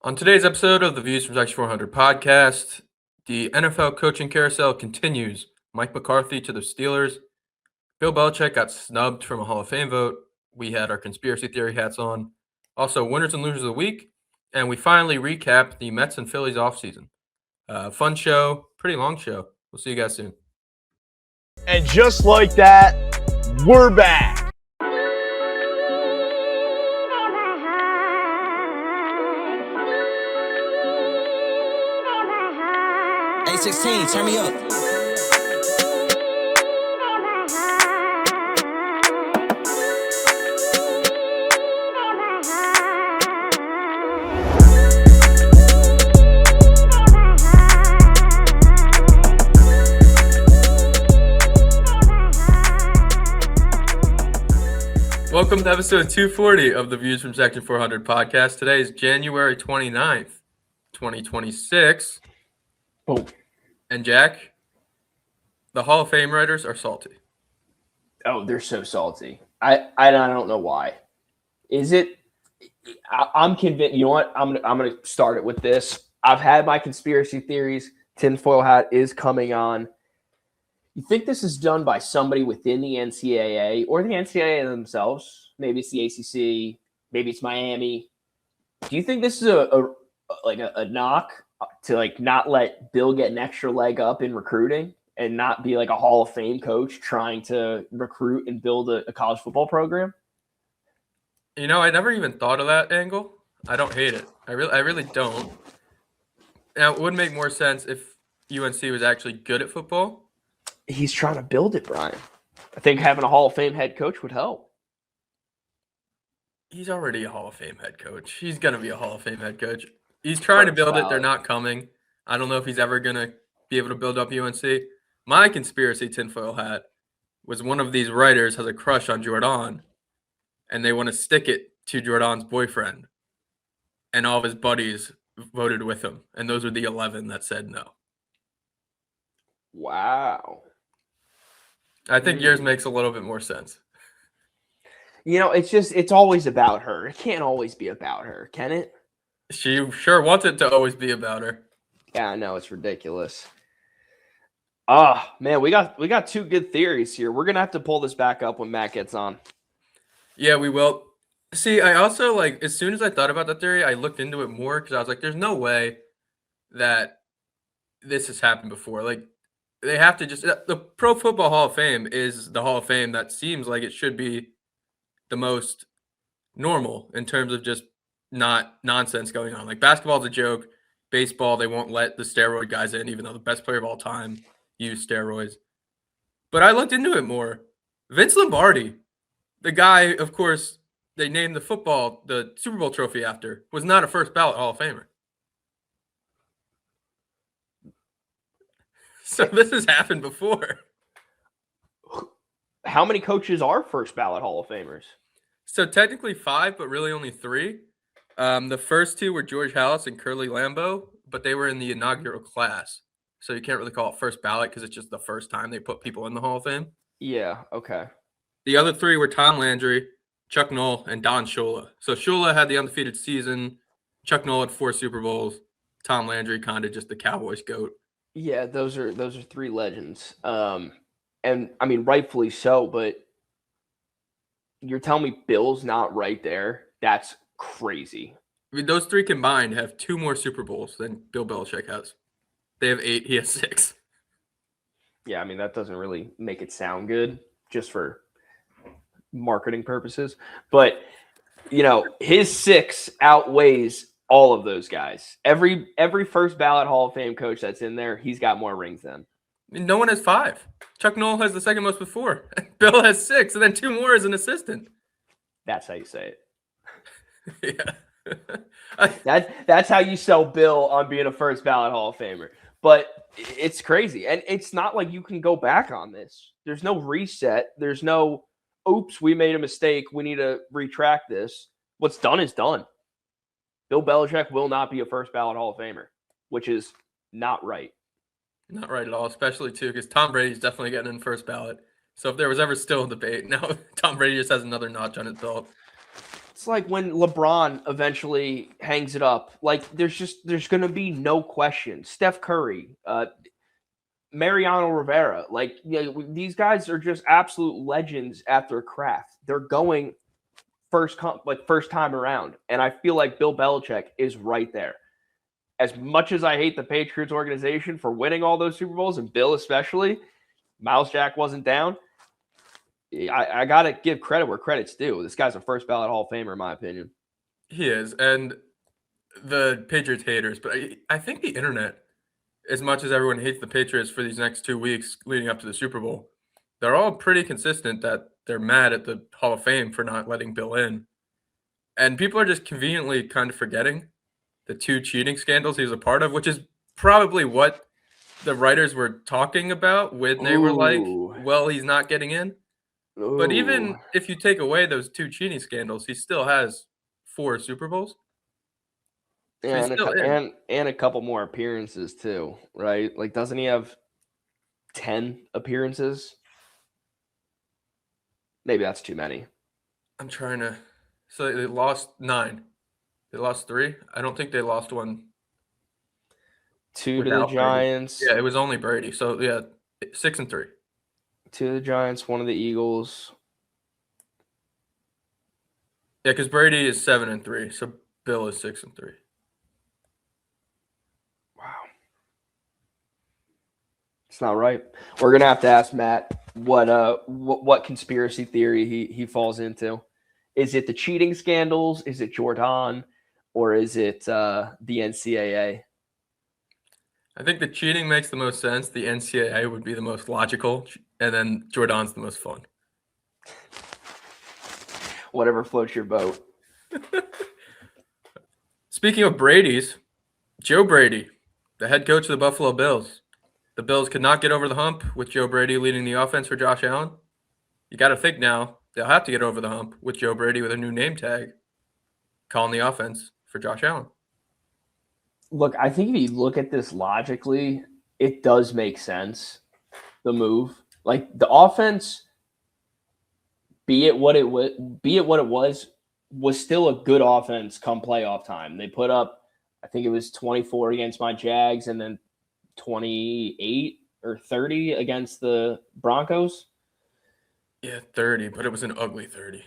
On today's episode of the Views from Section 400 podcast, the NFL Coaching Carousel continues. Mike McCarthy to the Steelers. Bill Belichick got snubbed from a Hall of Fame vote. We had our conspiracy theory hats on. Also, winners and losers of the week. And we finally recap the Mets and Phillies offseason. Fun show, pretty long show. We'll see you guys soon. And just like that, we're back. A16, turn me up. Welcome to episode 240 of the Views from Section 400 podcast. Today is January 29th, 2026. Oh. And Jack, the Hall of Fame writers are salty. Oh, they're so salty. I don't know why. Is it? I'm convinced. You know what? I'm gonna start it with this. I've had my conspiracy theories. Tinfoil hat is coming on. You think this is done by somebody within the NCAA or the NCAA themselves? Maybe it's the ACC. Maybe it's Miami. Do you think this is a knock to not let Bill get an extra leg up in recruiting and not be like a Hall of Fame coach trying to recruit and build a college football program? You know, I never even thought of that angle. I don't hate it. I really don't. Now, it would make more sense if UNC was actually good at football. He's trying to build it, Brian. I think having a Hall of Fame head coach would help. He's already a Hall of Fame head coach. He's going to be a Hall of Fame head coach. He's trying to build it. They're not coming. I don't know if he's ever going to be able to build up UNC. My conspiracy tinfoil hat was one of these writers has a crush on Jordan, and they want to stick it to Jordan's boyfriend. And all of his buddies voted with him. And those were the 11 that said no. Wow. I think yours makes a little bit more sense. You know, it's always about her. It can't always be about her, can it? She sure wants it to always be about her. Yeah, I know. It's ridiculous. Oh, man, we got two good theories here. We're going to have to pull this back up when Matt gets on. Yeah, we will. See, I also, as soon as I thought about that theory, I looked into it more because I was like, there's no way that this has happened before. They have to just – the Pro Football Hall of Fame is the Hall of Fame that seems like it should be the most normal in terms of just not nonsense going on. Like, basketball's a joke. Baseball, they won't let the steroid guys in, even though the best player of all time used steroids. But I looked into it more. Vince Lombardi, the guy, of course, they named the Super Bowl trophy after, was not a first ballot Hall of Famer. So this has happened before. How many coaches are first ballot Hall of Famers? So technically 5, but really only 3. The first 2 were George Halas and Curly Lambeau, but they were in the inaugural class. So you can't really call it first ballot because it's just the first time they put people in the Hall of Fame. Yeah, okay. The other 3 were Tom Landry, Chuck Noll, and Don Shula. So Shula had the undefeated season. Chuck Noll had 4 Super Bowls. Tom Landry kind of just the Cowboys GOAT. Yeah, those are 3 legends. And I mean, rightfully so, but you're telling me Bill's not right there? That's crazy. I mean, those 3 combined have 2 more Super Bowls than Bill Belichick has. They have 8. He has 6. Yeah, I mean, that doesn't really make it sound good just for marketing purposes. But, you know, his 6 outweighs all of those guys. Every first ballot Hall of Fame coach that's in there, he's got more rings than. I mean, no one has 5. Chuck Noll has the second most before. Bill has 6, and then 2 more as an assistant. That's how you say it. Yeah. That's how you sell Bill on being a first ballot Hall of Famer. But it's crazy. And it's not like you can go back on this. There's no reset. There's no, oops, we made a mistake. We need to retract this. What's done is done. Bill Belichick will not be a first ballot Hall of Famer, which is not right. Not right at all, especially, too, because Tom Brady's definitely getting in first ballot. So if there was ever still a debate, now Tom Brady just has another notch on his belt. It's like when LeBron eventually hangs it up. Like there's going to be no question. Steph Curry, Mariano Rivera, like these guys are just absolute legends at their craft. They're going first time around, and I feel like Bill Belichick is right there. As much as I hate the Patriots organization for winning all those Super Bowls, and Bill especially, Miles Jack wasn't down. I got to give credit where credit's due. This guy's a first ballot Hall of Famer, in my opinion. He is. And the Patriots haters, but I think the internet, as much as everyone hates the Patriots for these next 2 weeks leading up to the Super Bowl, they're all pretty consistent that they're mad at the Hall of Fame for not letting Bill in. And people are just conveniently kind of forgetting the 2 cheating scandals he was a part of, which is probably what the writers were talking about when they were like, well, he's not getting in. But even if you take away those 2 cheating scandals, he still has 4 Super Bowls. So and a couple more appearances too, right? Like, doesn't he have 10 appearances? Maybe that's too many. I'm trying to. So they lost 9. They lost 3. I don't think they lost 1. 2 to the Giants. Brady. Yeah, it was only Brady. So yeah, 6 and 3. 2 to the Giants, 1 of the Eagles. Yeah, because Brady is 7 and 3, so Bill is 6 and 3. Wow, it's not right. We're gonna have to ask Matt what conspiracy theory he falls into. Is it the cheating scandals? Is it Jordan? Or is it the NCAA? I think the cheating makes the most sense. The NCAA would be the most logical, and then Jordan's the most fun. Whatever floats your boat. Speaking of Brady's, Joe Brady, the head coach of the Buffalo Bills. The Bills could not get over the hump with Joe Brady leading the offense for Josh Allen. You got to think now they'll have to get over the hump with Joe Brady with a new name tag, calling the offense for Josh Allen. Look, I think if you look at this logically, it does make sense, the move. Like, the offense, be it what it was still a good offense come playoff time. They put up, I think it was 24 against my Jags and then 28 or 30 against the Broncos. Yeah, 30, but it was an ugly 30.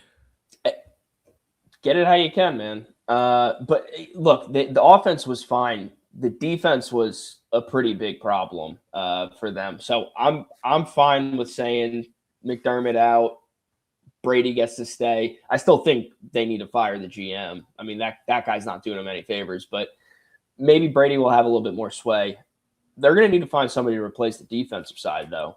Get it how you can, man. But look, the offense was fine. The defense was a pretty big problem for them. So I'm fine with saying McDermott out, Brady gets to stay. I still think they need to fire the GM. I mean, that guy's not doing them any favors, but maybe Brady will have a little bit more sway. They're going to need to find somebody to replace the defensive side, though.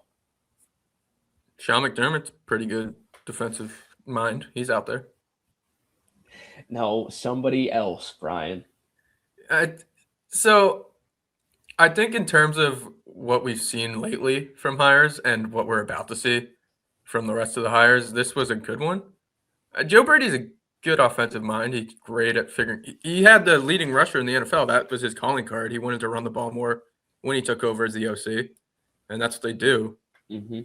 Sean McDermott's pretty good defensive mind. He's out there. No, somebody else, Brian. So I think in terms of what we've seen lately from hires and what we're about to see from the rest of the hires, this was a good one. Joe Brady's a good offensive mind. He's great at figuring. He had the leading rusher in the NFL. That was his calling card. He wanted to run the ball more when he took over as the OC, and that's what they do. Mm-hmm.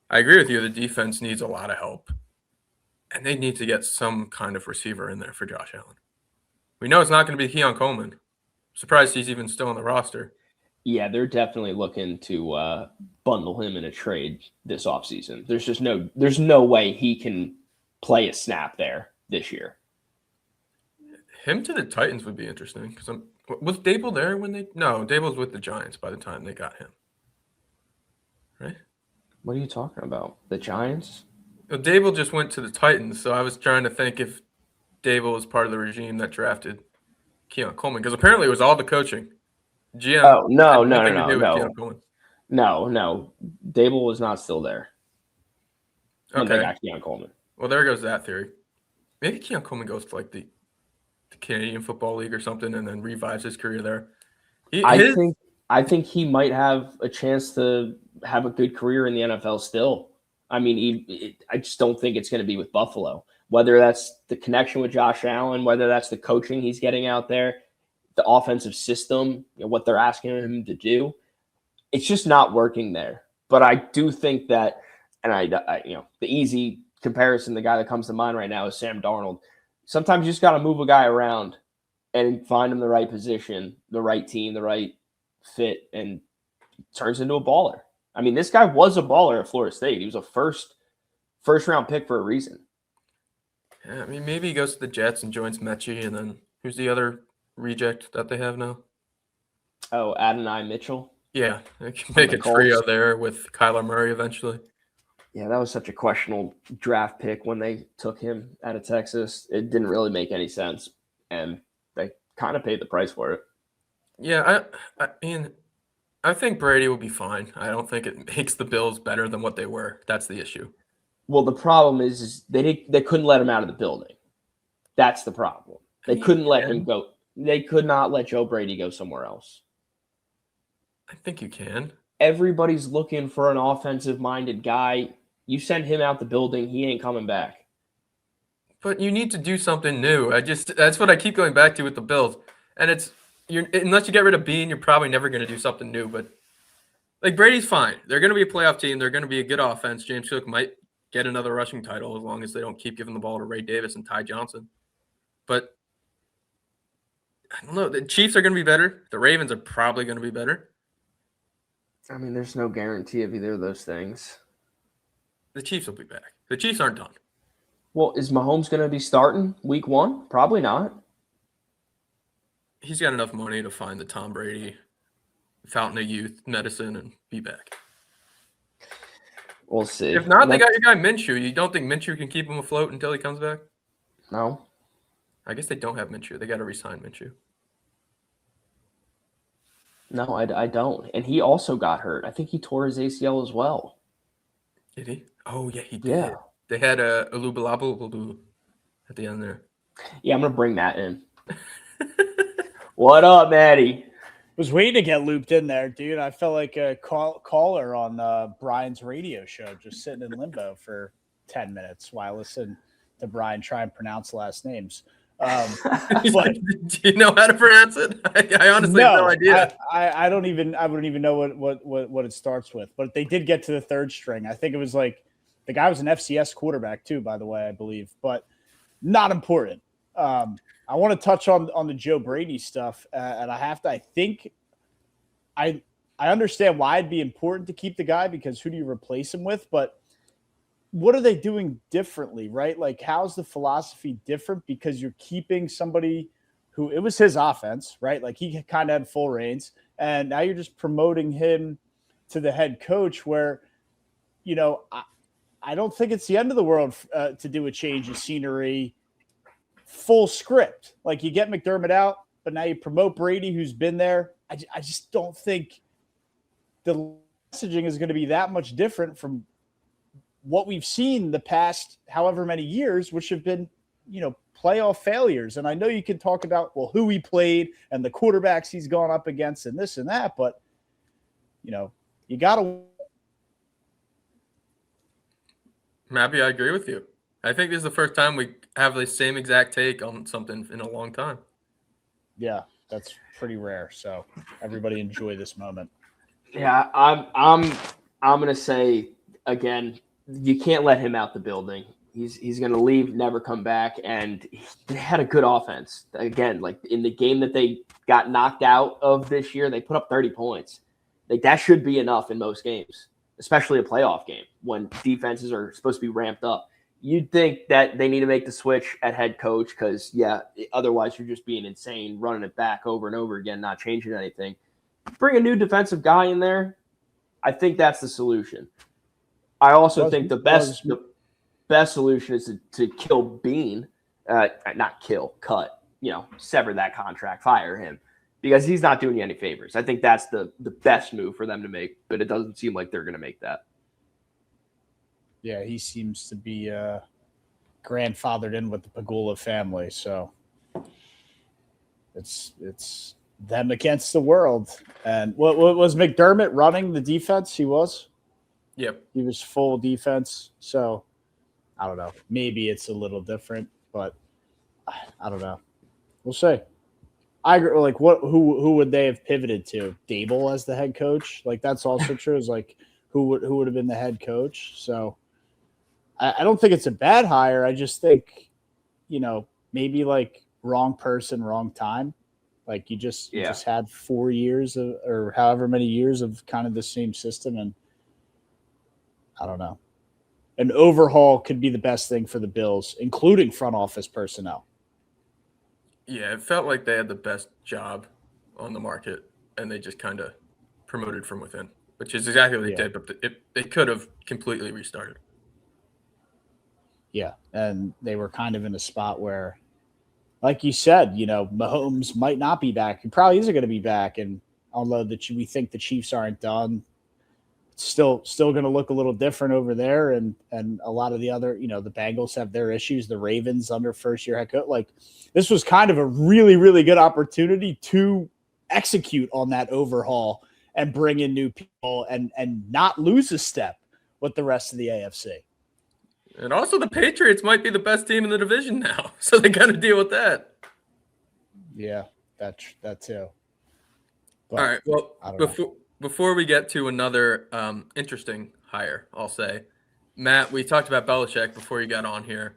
I agree with you. The defense needs a lot of help, and they need to get some kind of receiver in there for Josh Allen. We know it's not going to be Keon Coleman. Surprised he's even still on the roster. Yeah, they're definitely looking to bundle him in a trade this offseason. There's no way he can play a snap there this year. Him to the Titans would be interesting. Was Dable there when they? No, Dable's with the Giants by the time they got him. Right? What are you talking about? The Giants? Well, Dable just went to the Titans, so I was trying to think if Dable was part of the regime that drafted Keon Coleman, because apparently it was all the coaching. GM. Oh, no. Dable was not still there. Okay. They got Keon Coleman. Well, there goes that theory. Maybe Keon Coleman goes to like the Canadian Football League or something and then revives his career there. I think he might have a chance to have a good career in the NFL still. I mean, I just don't think it's going to be with Buffalo. Whether that's the connection with Josh Allen, whether that's the coaching he's getting out there, the offensive system, what they're asking him to do, it's just not working there. But I do think that, and I the easy comparison, the guy that comes to mind right now is Sam Darnold. Sometimes you just got to move a guy around and find him the right position, the right team, the right fit, and turns into a baller. I mean, this guy was a baller at Florida State. He was a first round pick for a reason. Yeah, I mean, maybe he goes to the Jets and joins Mechie, and then who's the other reject that they have now? Oh, Adonai Mitchell. Yeah, they can make a trio there with Kyler Murray eventually. Yeah, that was such a questionable draft pick when they took him out of Texas. It didn't really make any sense, and they kind of paid the price for it. Yeah, I mean, I think Brady will be fine. I don't think it makes the Bills better than what they were. That's the issue. Well, the problem is they couldn't let him out of the building. That's the problem. They couldn't let him go. They could not let Joe Brady go somewhere else. I think you can. Everybody's looking for an offensive-minded guy. You send him out the building, he ain't coming back. But you need to do something new. That's what I keep going back to with the Bills. And unless you get rid of Bean, you're probably never going to do something new. But like Brady's fine. They're going to be a playoff team. They're going to be a good offense. James Cook might get another rushing title as long as they don't keep giving the ball to Ray Davis and Ty Johnson. But I don't know. The Chiefs are going to be better. The Ravens are probably going to be better. I mean, there's no guarantee of either of those things. The Chiefs will be back. The Chiefs aren't done. Well, is Mahomes going to be starting week 1? Probably not. He's got enough money to find the Tom Brady fountain of youth medicine and be back. We'll see. If not, they got your guy Minshew. You don't think Minshew can keep him afloat until he comes back? No. I guess they don't have Minshew. They got to re-sign Minshew. No, I don't. And he also got hurt. I think he tore his ACL as well. Did he? Oh, yeah, he did. Yeah. They had a Alubalabu at the end there. Yeah, I'm going to bring that in. What up, Maddie? Was waiting to get looped in there, dude. I felt like a caller on Brian's radio show, just sitting in limbo for 10 minutes while I listened to Brian try and pronounce last names. But, do you know how to pronounce it? I honestly have no idea. I wouldn't even know what it starts with. But they did get to the third string. I think it was like the guy was an FCS quarterback too, by the way, I believe. But not important. I want to touch on the Joe Brady stuff, and I understand why it'd be important to keep the guy because who do you replace him with? But what are they doing differently, right? Like, how's the philosophy different? Because you're keeping somebody who it was his offense, right? Like he kind of had full reins, and now you're just promoting him to the head coach. Where, I don't think it's the end of the world to do a change of scenery. Full script. Like you get McDermott out, but now you promote Brady, who's been there. I just don't think the messaging is going to be that much different from what we've seen the past however many years, which have been, playoff failures. And I know you can talk about, who he played and the quarterbacks he's gone up against and this and that, but, you got to. Mappy, I agree with you. I think this is the first time we have the same exact take on something in a long time. Yeah, that's pretty rare. So everybody enjoy this moment. Yeah, I'm gonna say again, you can't let him out the building. He's gonna leave, never come back, and they had a good offense. Again, like in the game that they got knocked out of this year, they put up 30 points. Like that should be enough in most games, especially a playoff game when defenses are supposed to be ramped up. You'd think that they need to make the switch at head coach because, otherwise you're just being insane, running it back over and over again, not changing anything. Bring a new defensive guy in there. I think that's the solution. I also think the best solution is to kill Bean, not kill, cut, sever that contract, fire him because he's not doing you any favors. I think that's the best move for them to make, but it doesn't seem like they're going to make that. Yeah, he seems to be grandfathered in with the Pagula family, so it's them against the world. And what was McDermott running the defense? He was? Yep. He was full defense. So I don't know. Maybe it's a little different, but I don't know. We'll see. I agree. Like, who would they have pivoted to? Dable as the head coach? Like, that's also true. Is like who would have been the head coach? So I don't think it's a bad hire. I just think, maybe like wrong person, wrong time. Like you just had 4 years or however many years of kind of the same system, and I don't know. An overhaul could be the best thing for the Bills, including front office personnel. Yeah, it felt like they had the best job on the market, and they just kind of promoted from within, which is exactly what they did. But they could have completely restarted. Yeah, and they were kind of in a spot where, like you said, Mahomes might not be back. He probably isn't going to be back, and although we think the Chiefs aren't done, it's still going to look a little different over there, and a lot of the other, the Bengals have their issues. The Ravens under first-year head coach, like this was kind of a really, really good opportunity to execute on that overhaul and bring in new people and not lose a step with the rest of the AFC. And also the Patriots might be the best team in the division now, so they got to deal with that. Yeah, that too. But, all right, well, before we get to another interesting hire, I'll say, Matt, we talked about Belichick before you got on here,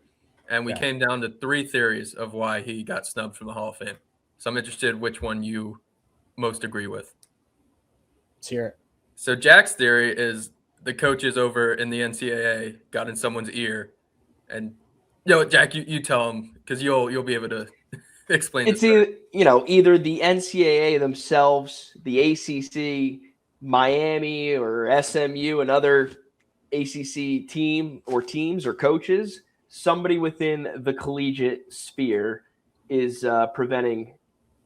and we came down to 3 theories of why he got snubbed from the Hall of Fame. So I'm interested which one you most agree with. Let's hear it. So Jack's theory is the coaches over in the NCAA got in someone's ear, and Jack, you tell him because you'll be able to explain. It's either the NCAA themselves, the ACC, Miami, or SMU, another ACC team or teams or coaches. Somebody within the collegiate sphere is preventing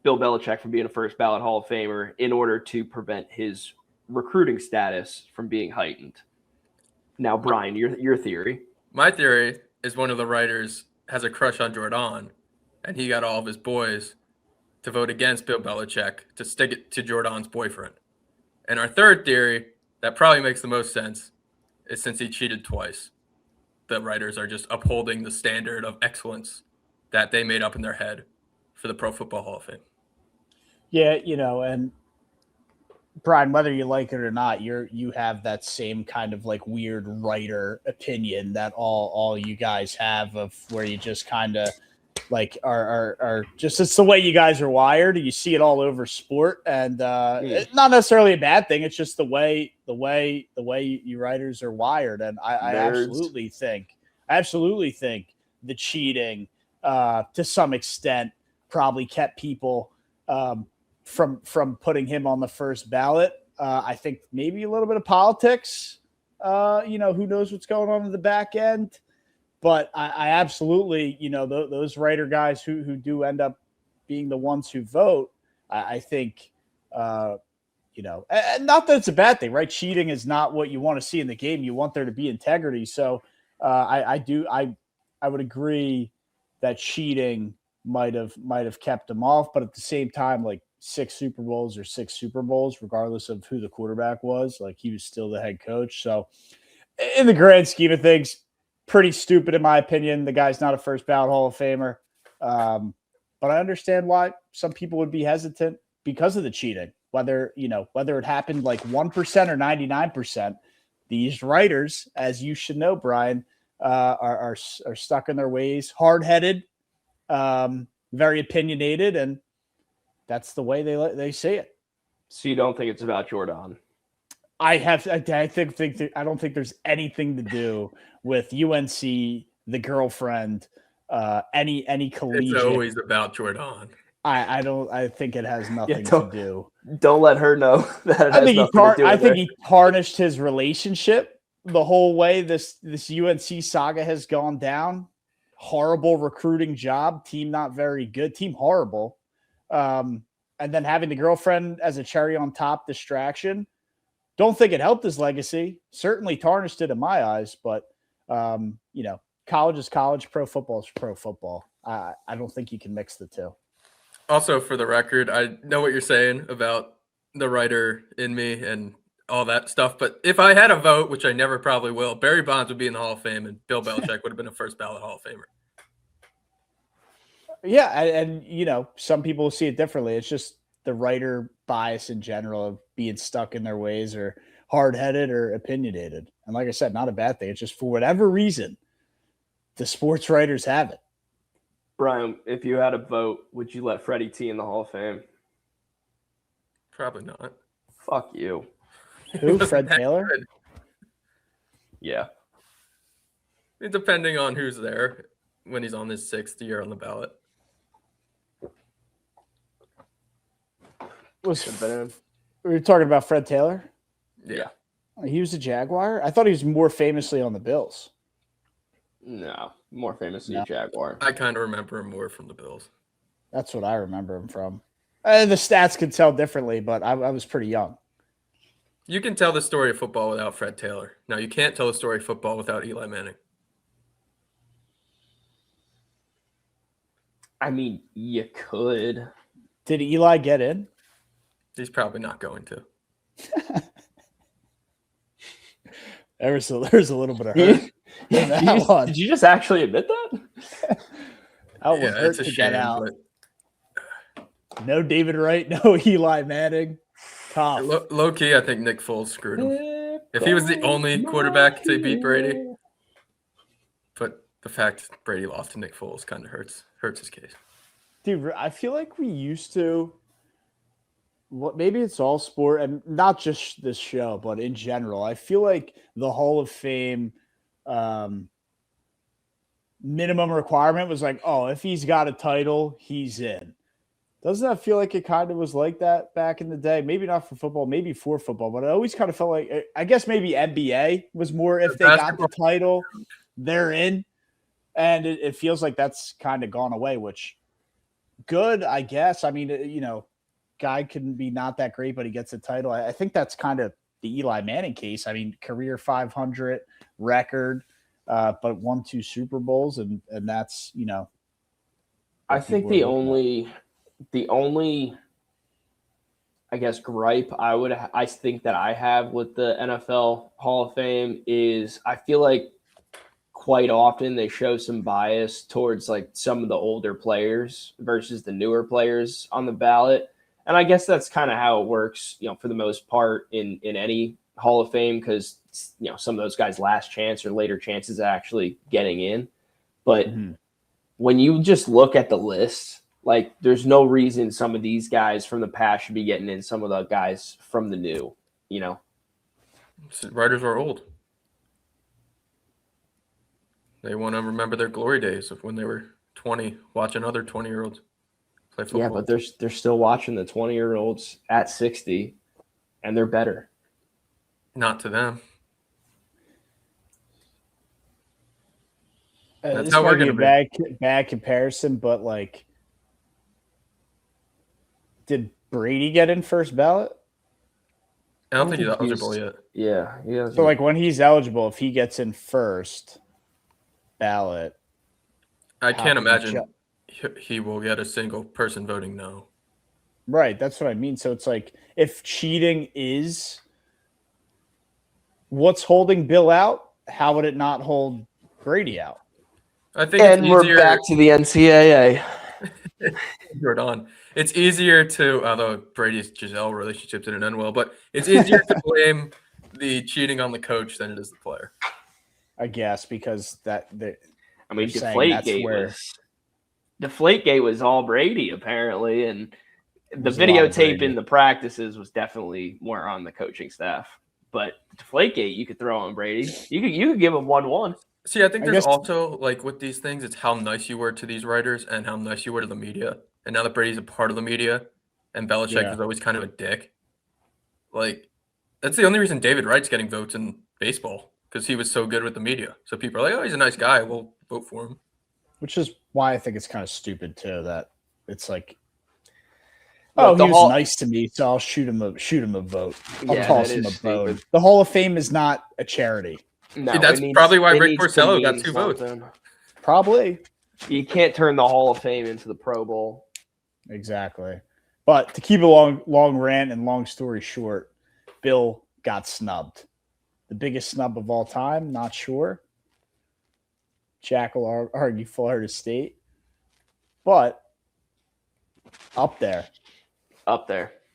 Bill Belichick from being a first ballot Hall of Famer in order to prevent his recruiting status from being heightened. Now, Brian, your theory. My theory is one of the writers has a crush on Jordan, and he got all of his boys to vote against Bill Belichick to stick it to Jordan's boyfriend. And our third theory, that probably makes the most sense, is since he cheated twice, the writers are just upholding the standard of excellence that they made up in their head for the Pro Football Hall of Fame. Yeah, and Brian, whether you like it or not, you have that same kind of like weird writer opinion that all you guys have of where you just kind of like are just, it's the way you guys are wired. You see it all over sport, and it's not necessarily a bad thing. It's just the way you writers are wired, and I absolutely think the cheating to some extent probably kept people from putting him on the first ballot. I think maybe a little bit of politics. Who knows what's going on in the back end. But I absolutely, those writer guys who do end up being the ones who vote, I think, and not that it's a bad thing, right? Cheating is not what you want to see in the game. You want there to be integrity. So I would agree that cheating might have kept him off. But at the same time, like 6 Super Bowls, regardless of who the quarterback was, like he was still the head coach. So in the grand scheme of things, pretty stupid in my opinion. The guy's not a first ballot Hall of Famer. But I understand why some people would be hesitant because of the cheating, whether it happened like 1% or 99%. These writers, as you should know, Brian, are stuck in their ways, hard-headed, very opinionated, and that's the way they say it. So you don't think it's about Jordan? I don't think there's anything to do with UNC, the girlfriend, any collegiate. It's always about Jordan. I think it has nothing to do. Don't let her know that. I think he tarnished his relationship the whole way this UNC saga has gone down. Horrible recruiting job. Team not very good. Team horrible. And then having the girlfriend as a cherry on top distraction. Don't think it helped his legacy. Certainly tarnished it in my eyes, but college is college, pro football is pro football. I don't think you can mix the two. Also, for the record, I know what you're saying about the writer in me and all that stuff, but if I had a vote, which I never probably will, Barry Bonds would be in the Hall of Fame and Bill Belichick would have been a first ballot Hall of Famer. Yeah, and some people see it differently. It's just the writer bias in general of being stuck in their ways or hard-headed or opinionated. And like I said, not a bad thing. It's just for whatever reason, the sports writers have it. Brian, if you had a vote, would you let Freddie T in the Hall of Fame? Probably not. Fuck you. Who? Fred Taylor? Good. Yeah. Depending on who's there when he's on his 6th year on the ballot. We were talking about Fred Taylor? Yeah. He was a Jaguar? I thought he was more famously on the Bills. No, more famously a Jaguar. I kind of remember him more from the Bills. That's what I remember him from. The stats could tell differently, but I was pretty young. You can tell the story of football without Fred Taylor. No, you can't tell the story of football without Eli Manning. I mean, you could. Did Eli get in? He's probably not going to. There's a little bit of hurt. Did you just actually admit that? That was hurt to get out. No David Wright, no Eli Manning. Tough. Low key, I think Nick Foles screwed him. If he was the only quarterback to beat Brady, but the fact Brady lost to Nick Foles kind of hurts his case. Dude, I feel like we used to. Maybe it's all sport and not just this show, but in general, I feel like the Hall of Fame minimum requirement was like, oh, if he's got a title, he's in. Doesn't that feel like it kind of was like that back in the day? Maybe not for football, maybe for football, but I always kind of felt like, I guess maybe NBA was more if they got the title, they're in. And it feels like that's kind of gone away, which good, I guess. I mean, guy can be not that great, but he gets a title. I think that's kind of the Eli Manning case. I mean, career 500 record, but won 2 Super Bowls, and that's I think the only I guess gripe I think that I have with the NFL Hall of Fame is I feel like quite often they show some bias towards like some of the older players versus the newer players on the ballot. And I guess that's kind of how it works, for the most part in any Hall of Fame, because, some of those guys' last chance or later chances of actually getting in. But when you just look at the list, like there's no reason some of these guys from the past should be getting in, some of the guys from the new, Writers are old. They want to remember their glory days of when they were 20, watching other 20-year-olds. Yeah, but they're still watching the 20-year-olds at 60, and they're better. Not to them. That's how we're going to be. Bad comparison, but like, did Brady get in first ballot? I don't think he's eligible yet. Yeah. So like when he's eligible, if he gets in first ballot, I can't imagine he will get a single person voting no. Right, that's what I mean. So it's like if cheating is what's holding Bill out, how would it not hold Brady out? I think we're back to the NCAA. Jordan. It's easier to, although Brady's Giselle relationship didn't end well, but it's easier to blame the cheating on the coach than it is the player. I guess because Deflategate was all Brady apparently, and the videotape in the practices was definitely more on the coaching staff. But Deflategate, you could throw on Brady. You could give him 1-1. See, I think there's also like with these things, it's how nice you were to these writers and how nice you were to the media. And now that Brady's a part of the media, and Belichick was always kind of a dick. Like that's the only reason David Wright's getting votes in baseball because he was so good with the media. So people are like, "Oh, he's a nice guy. We'll vote for him." Which is why I think it's kind of stupid too. That it's like, oh, he was nice to me, so I'll shoot him a vote. I'll toss him a vote. The Hall of Fame is not a charity. No, that's probably why Rick Porcello got 2 votes. Probably. You can't turn the Hall of Fame into the Pro Bowl. Exactly. But to keep a long rant and long story short, Bill got snubbed. The biggest snub of all time, not sure. Jack will argue Florida State. But up there.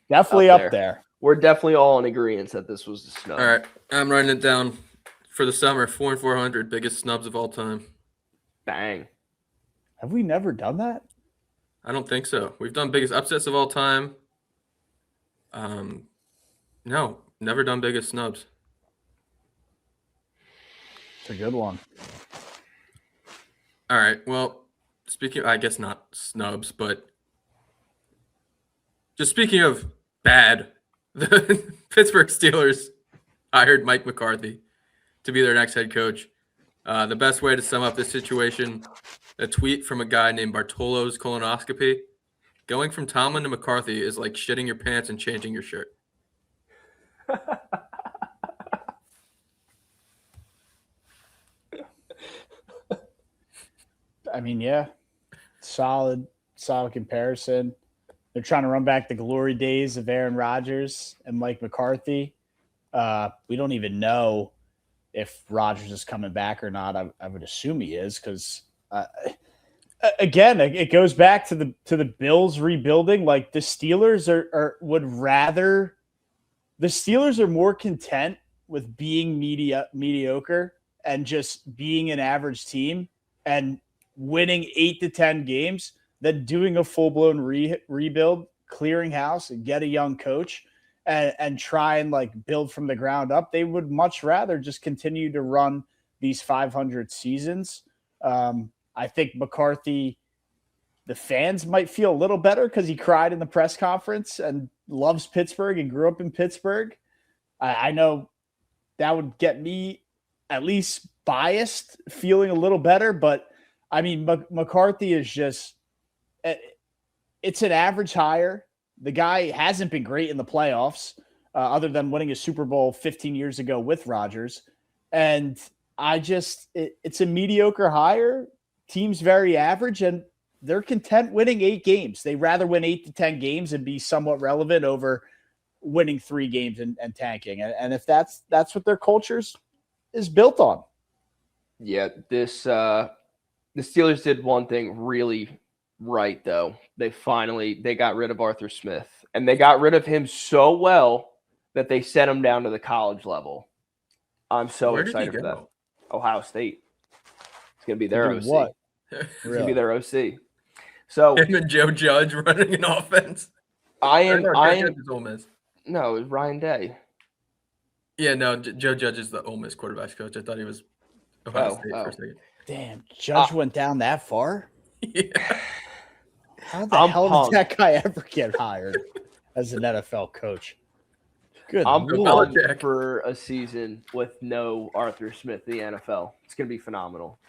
Definitely up there. We're definitely all in agreement that this was a snub. All right. I'm writing it down for the summer. 4 and 400, biggest snubs of all time. Bang. Have we never done that? I don't think so. We've done biggest upsets of all time. No, never done biggest snubs. It's a good one. All right. Well, I guess not snubs, but just speaking of bad, the Pittsburgh Steelers hired Mike McCarthy to be their next head coach. The best way to sum up this situation, a tweet from a guy named Bartolo's Colonoscopy. Going from Tomlin to McCarthy is like shitting your pants and changing your shirt. I mean, yeah, solid comparison. They're trying to run back the glory days of Aaron Rodgers and Mike McCarthy. We don't even know if Rodgers is coming back or not. I would assume he is because, again, it goes back to the Bills rebuilding. Like the Steelers the Steelers are more content with being mediocre and just being an average team and winning 8 to 10 games than doing a full-blown rebuild, clearing house, and get a young coach and try and like build from the ground up. They would much rather just continue to run these 500 seasons. I think McCarthy, the fans might feel a little better because he cried in the press conference and loves Pittsburgh and grew up in Pittsburgh. I know that would get me at least biased, feeling a little better, but I mean, McCarthy is just it's an average hire. The guy hasn't been great in the playoffs other than winning a Super Bowl 15 years ago with Rodgers. And it's a mediocre hire. Team's very average, and they're content winning 8 games. They rather win 8 to 10 games and be somewhat relevant over winning 3 games and tanking. And if that's what their culture is built on. Yeah, the Steelers did one thing really right, though. They got rid of Arthur Smith, and they got rid of him so well that they sent him down to the college level. I'm so excited for that. Ohio State. It's going to be their OC. What? It's going to be their OC. So him and Joe Judge running an offense. No, it was Ryan Day. Yeah, no, Joe Judge is the Ole Miss quarterback's coach. I thought he was Ohio State for a second. Damn, Judge went down that far? Yeah. How the hell did that guy ever get hired as an NFL coach? Good. I'm pumped for a season with no Arthur Smith in the NFL. It's going to be phenomenal.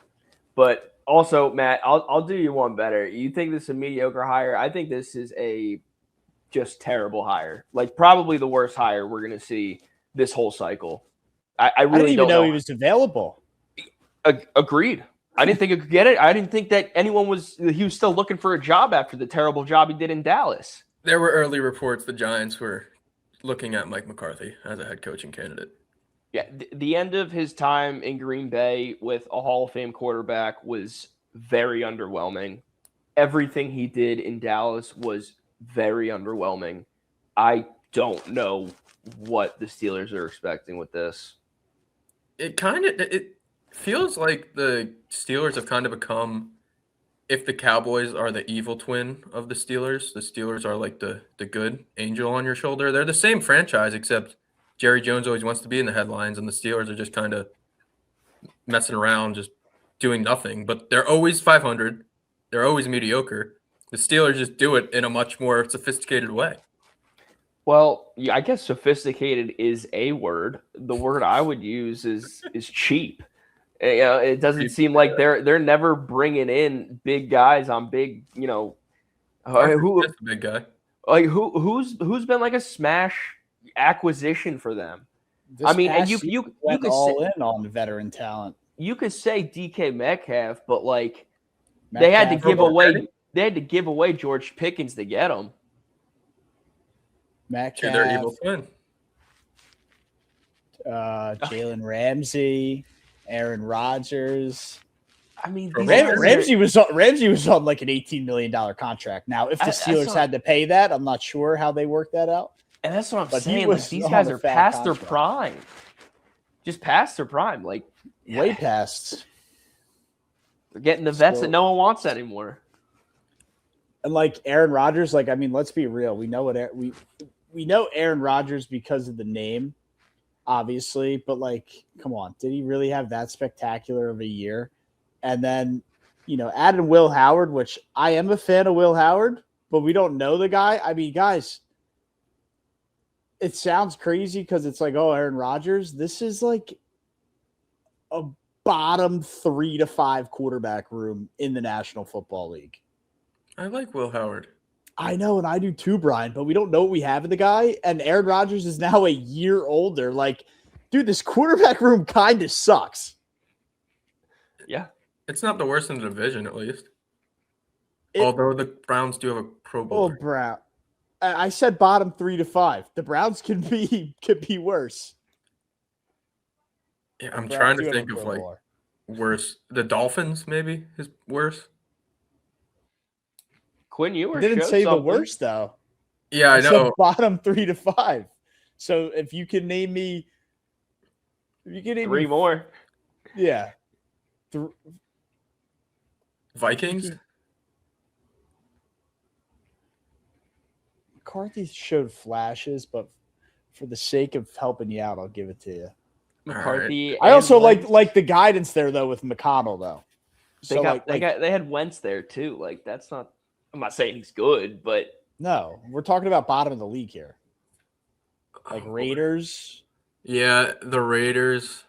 But also, Matt, I'll do you one better. You think this is a mediocre hire? I think this is a just terrible hire. Like probably the worst hire we're going to see this whole cycle. I really didn't even know he was available. Agreed. I didn't think he could get it. I didn't think that he was still looking for a job after the terrible job he did in Dallas. There were early reports the Giants were looking at Mike McCarthy as a head coaching candidate. Yeah, the end of his time in Green Bay with a Hall of Fame quarterback was very underwhelming. Everything he did in Dallas was very underwhelming. I don't know what the Steelers are expecting with this. It feels like the Steelers have kind of become, if the Cowboys are the evil twin of the Steelers are like the good angel on your shoulder. They're the same franchise, except Jerry Jones always wants to be in the headlines, and the Steelers are just kind of messing around, just doing nothing. But they're always 500. They're always mediocre. The Steelers just do it in a much more sophisticated way. Well, yeah, I guess sophisticated is a word. The word I would use is cheap. You know, it doesn't seem like they're never bringing in big guys on big. You know, who's a big guy? Like who's been like a smash acquisition for them? I mean, and you went all in on the veteran talent. You could say DK Metcalf, but like they had to give away George Pickens to get him. Metcalf, to their evil twin. Jalen Ramsey, Aaron Rodgers. I mean, Ramsey was on like an $18 million contract. Now, if the Steelers had to pay that, I'm not sure how they worked that out. And that's what I'm saying. Like, these guys are past their prime. Just past their prime. Like way past. They're getting the vets Still- that no one wants anymore. And like Aaron Rodgers, like I mean, let's be real. We know we know Aaron Rodgers because of the name, obviously. But like, come on, did he really have that spectacular of a year? And then, add in Will Howard, which I am a fan of Will Howard, but we don't know the guy. I mean, guys, it sounds crazy because it's like, oh, Aaron Rodgers. This is like a bottom 3 to 5 quarterback room in the National Football League. I like Will Howard. I know, and I do too, Brian, but we don't know what we have in the guy. And Aaron Rodgers is now a year older. Like, dude, this quarterback room kind of sucks. Yeah. It's not the worst in the division, at least. Although the Browns do have a Pro Bowl. Oh, Brown. I said bottom 3 to 5. The Browns could be worse. Yeah, I'm The trying Browns do to have a think of Pro like Bowler. worse. The Dolphins maybe is worse. Quinn Ewers Didn't showed say the something. worst though. Yeah, I said know. bottom 3 to 5. So if you can name me, Three more. yeah, Vikings. McCarthy showed flashes, but for the sake of helping you out, I'll give it to you. McCarthy. I also and Wentz. like the guidance there though with McConnell though. They had Wentz there too. Like that's not. I'm not saying he's good, but no, we're talking about bottom of the league here. Like Oh, Raiders. Yeah, the Raiders.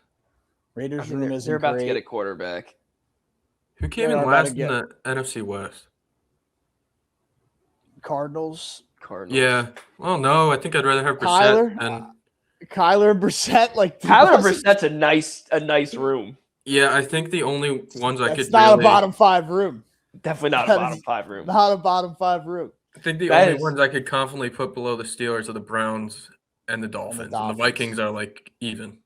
Raiders room isn't they're about great. to get a quarterback. Who came They're in about last to in get- the NFC West? Cardinals. Cardinals. Yeah. Well, no, I think I'd rather have Kyler. Brissett and Kyler and Brissett. Like Tyler wasn't- Brissett's a nice room. yeah, I think the only ones I That's could not really, a bottom 5 room. Definitely not a That bottom is 5 room. Not a bottom 5 room. I think the That only is- ones I could confidently put below the Steelers are the Browns and the Dolphins. And the Dolphins. Vikings are like even.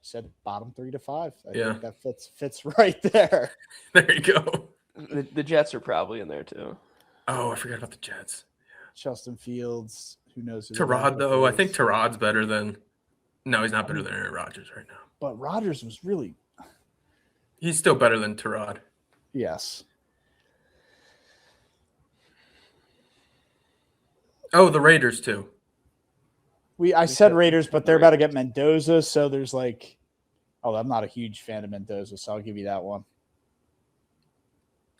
Said bottom 3 to 5. I Yeah. think that fits right there. There you go. The Jets are probably in there too. Oh, I forgot about the Jets. Justin Fields. Who knows? Who the Tyrod, backup though, I is. think Tyrod's better than. No, he's not better than Aaron Rodgers right now. But Rodgers was really He's still better than Tyrod. yes. Oh, the Raiders too. I said Raiders, but they're about to get Mendoza, so there's like, oh, I'm not a huge fan of Mendoza, so I'll give you that one.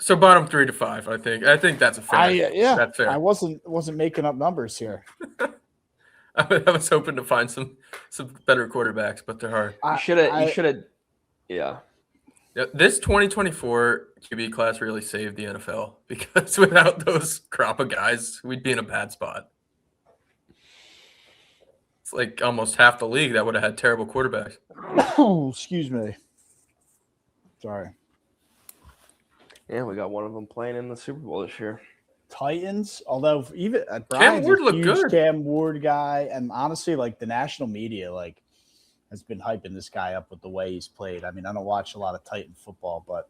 So bottom 3 to 5, I think. I think that's a fair. Yeah, that's fair. I wasn't making up numbers here. I was hoping to find some better quarterbacks, but they're hard. You should have. Yeah. Yeah, this 2024 QB class really saved the NFL because without those crop of guys, we'd be in a bad spot. It's like almost half the league that would have had terrible quarterbacks. Oh, excuse me. Sorry. Yeah, we got one of them playing in the Super Bowl this year. Titans, although even Brian's Ward a looked huge good. Cam Ward guy, and honestly, like the national media, like has been hyping this guy up with the way he's played. I mean, I don't watch a lot of Titan football, but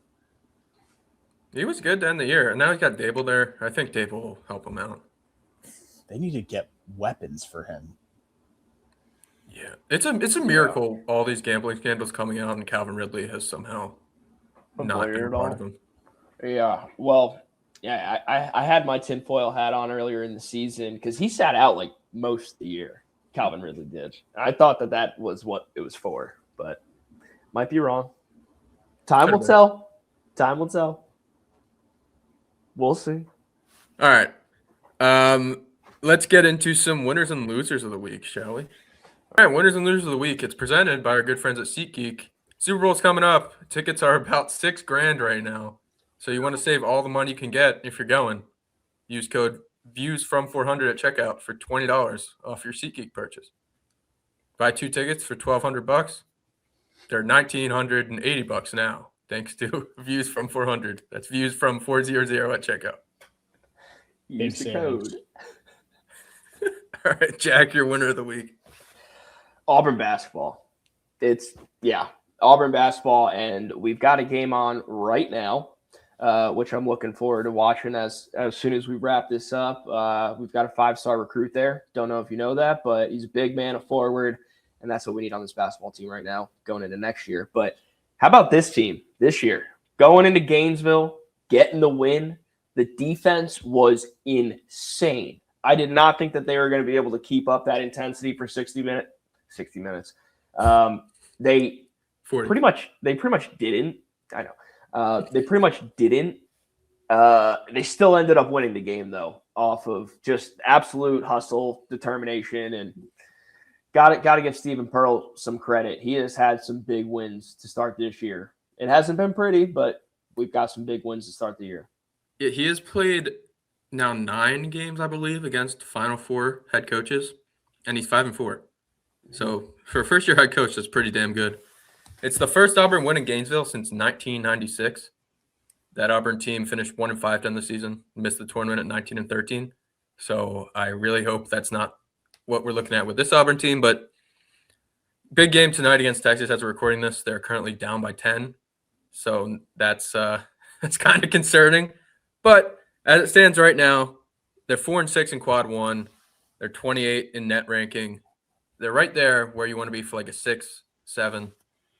He was good to end the year, and now he's got Dable there. I think Dable will help him out. they need to get weapons for him. Yeah, it's a miracle. All these gambling scandals coming out, and Calvin Ridley has somehow not been Avoided a part all. of them. Yeah. Well, yeah, I had my tinfoil hat on earlier in the season because he sat out like most of the year. Calvin Ridley did. I thought that was what it was for, but might be wrong. Time will tell. Time will tell. We'll see. All right, let's get into some winners and losers of the week, shall we? All right, winners and losers of the week. It's presented by our good friends at SeatGeek. Super Bowl's coming up. Tickets are about $6,000 right now. So you want to save all the money you can get if you're going. Use code VIEWSFROM400 at checkout for $20 off your SeatGeek purchase. Buy 2 tickets for $1,200. They're $1,980 now, thanks to Views from 400. That's Views from 400 at checkout. Use the savings. code. All right, Jack, your winner of the week. Auburn basketball. Auburn basketball, and we've got a game on right now, which I'm looking forward to watching as soon as we wrap this up. We've got a 5-star recruit there. Don't know if you know that, but he's a big man, a forward, and that's what we need on this basketball team right now going into next year. But How about this team this year? Going into Gainesville, getting the win. The defense was insane. I did not think that they were going to be able to keep up that intensity for 60 minutes. They 40. pretty much didn't. I know. They pretty much didn't. They still ended up winning the game, though, off of just absolute hustle, determination, and got to give Stephen Pearl some credit. He has had some big wins to start this year. It hasn't been pretty, but we've got some big wins to start the year. Yeah, he has played now 9 games, I believe, against Final Four head coaches, and he's 5-4. So for a first-year head coach, that's pretty damn good. It's the first Auburn win in Gainesville since 1996. That Auburn team finished 1-5 during the season, missed the tournament at 19-13. So I really hope that's not what we're looking at with this Auburn team. But big game tonight against Texas as we're recording this. They're currently down by 10. So that's kind of concerning. But as it stands right now, they're 4-6 in quad one. They're 28 in net ranking. They're right there where you want to be for like a 6, 7.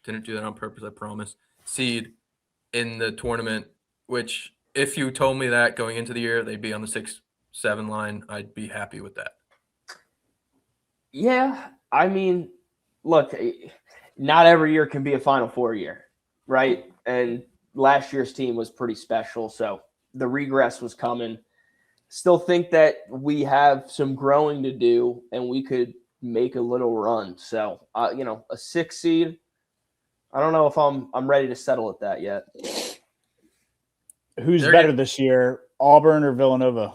Didn't do that on purpose, I promise. Seed in the tournament, which if you told me that going into the year, they'd be on the 6-7 line, I'd be happy with that. Yeah, I mean, look, not every year can be a Final Four year, right? And last year's team was pretty special, so the regress was coming. Still think that we have some growing to do, and we could make a little run. So, a 6 seed, I don't know if I'm ready to settle at that yet. Who's better this year, Auburn or Villanova?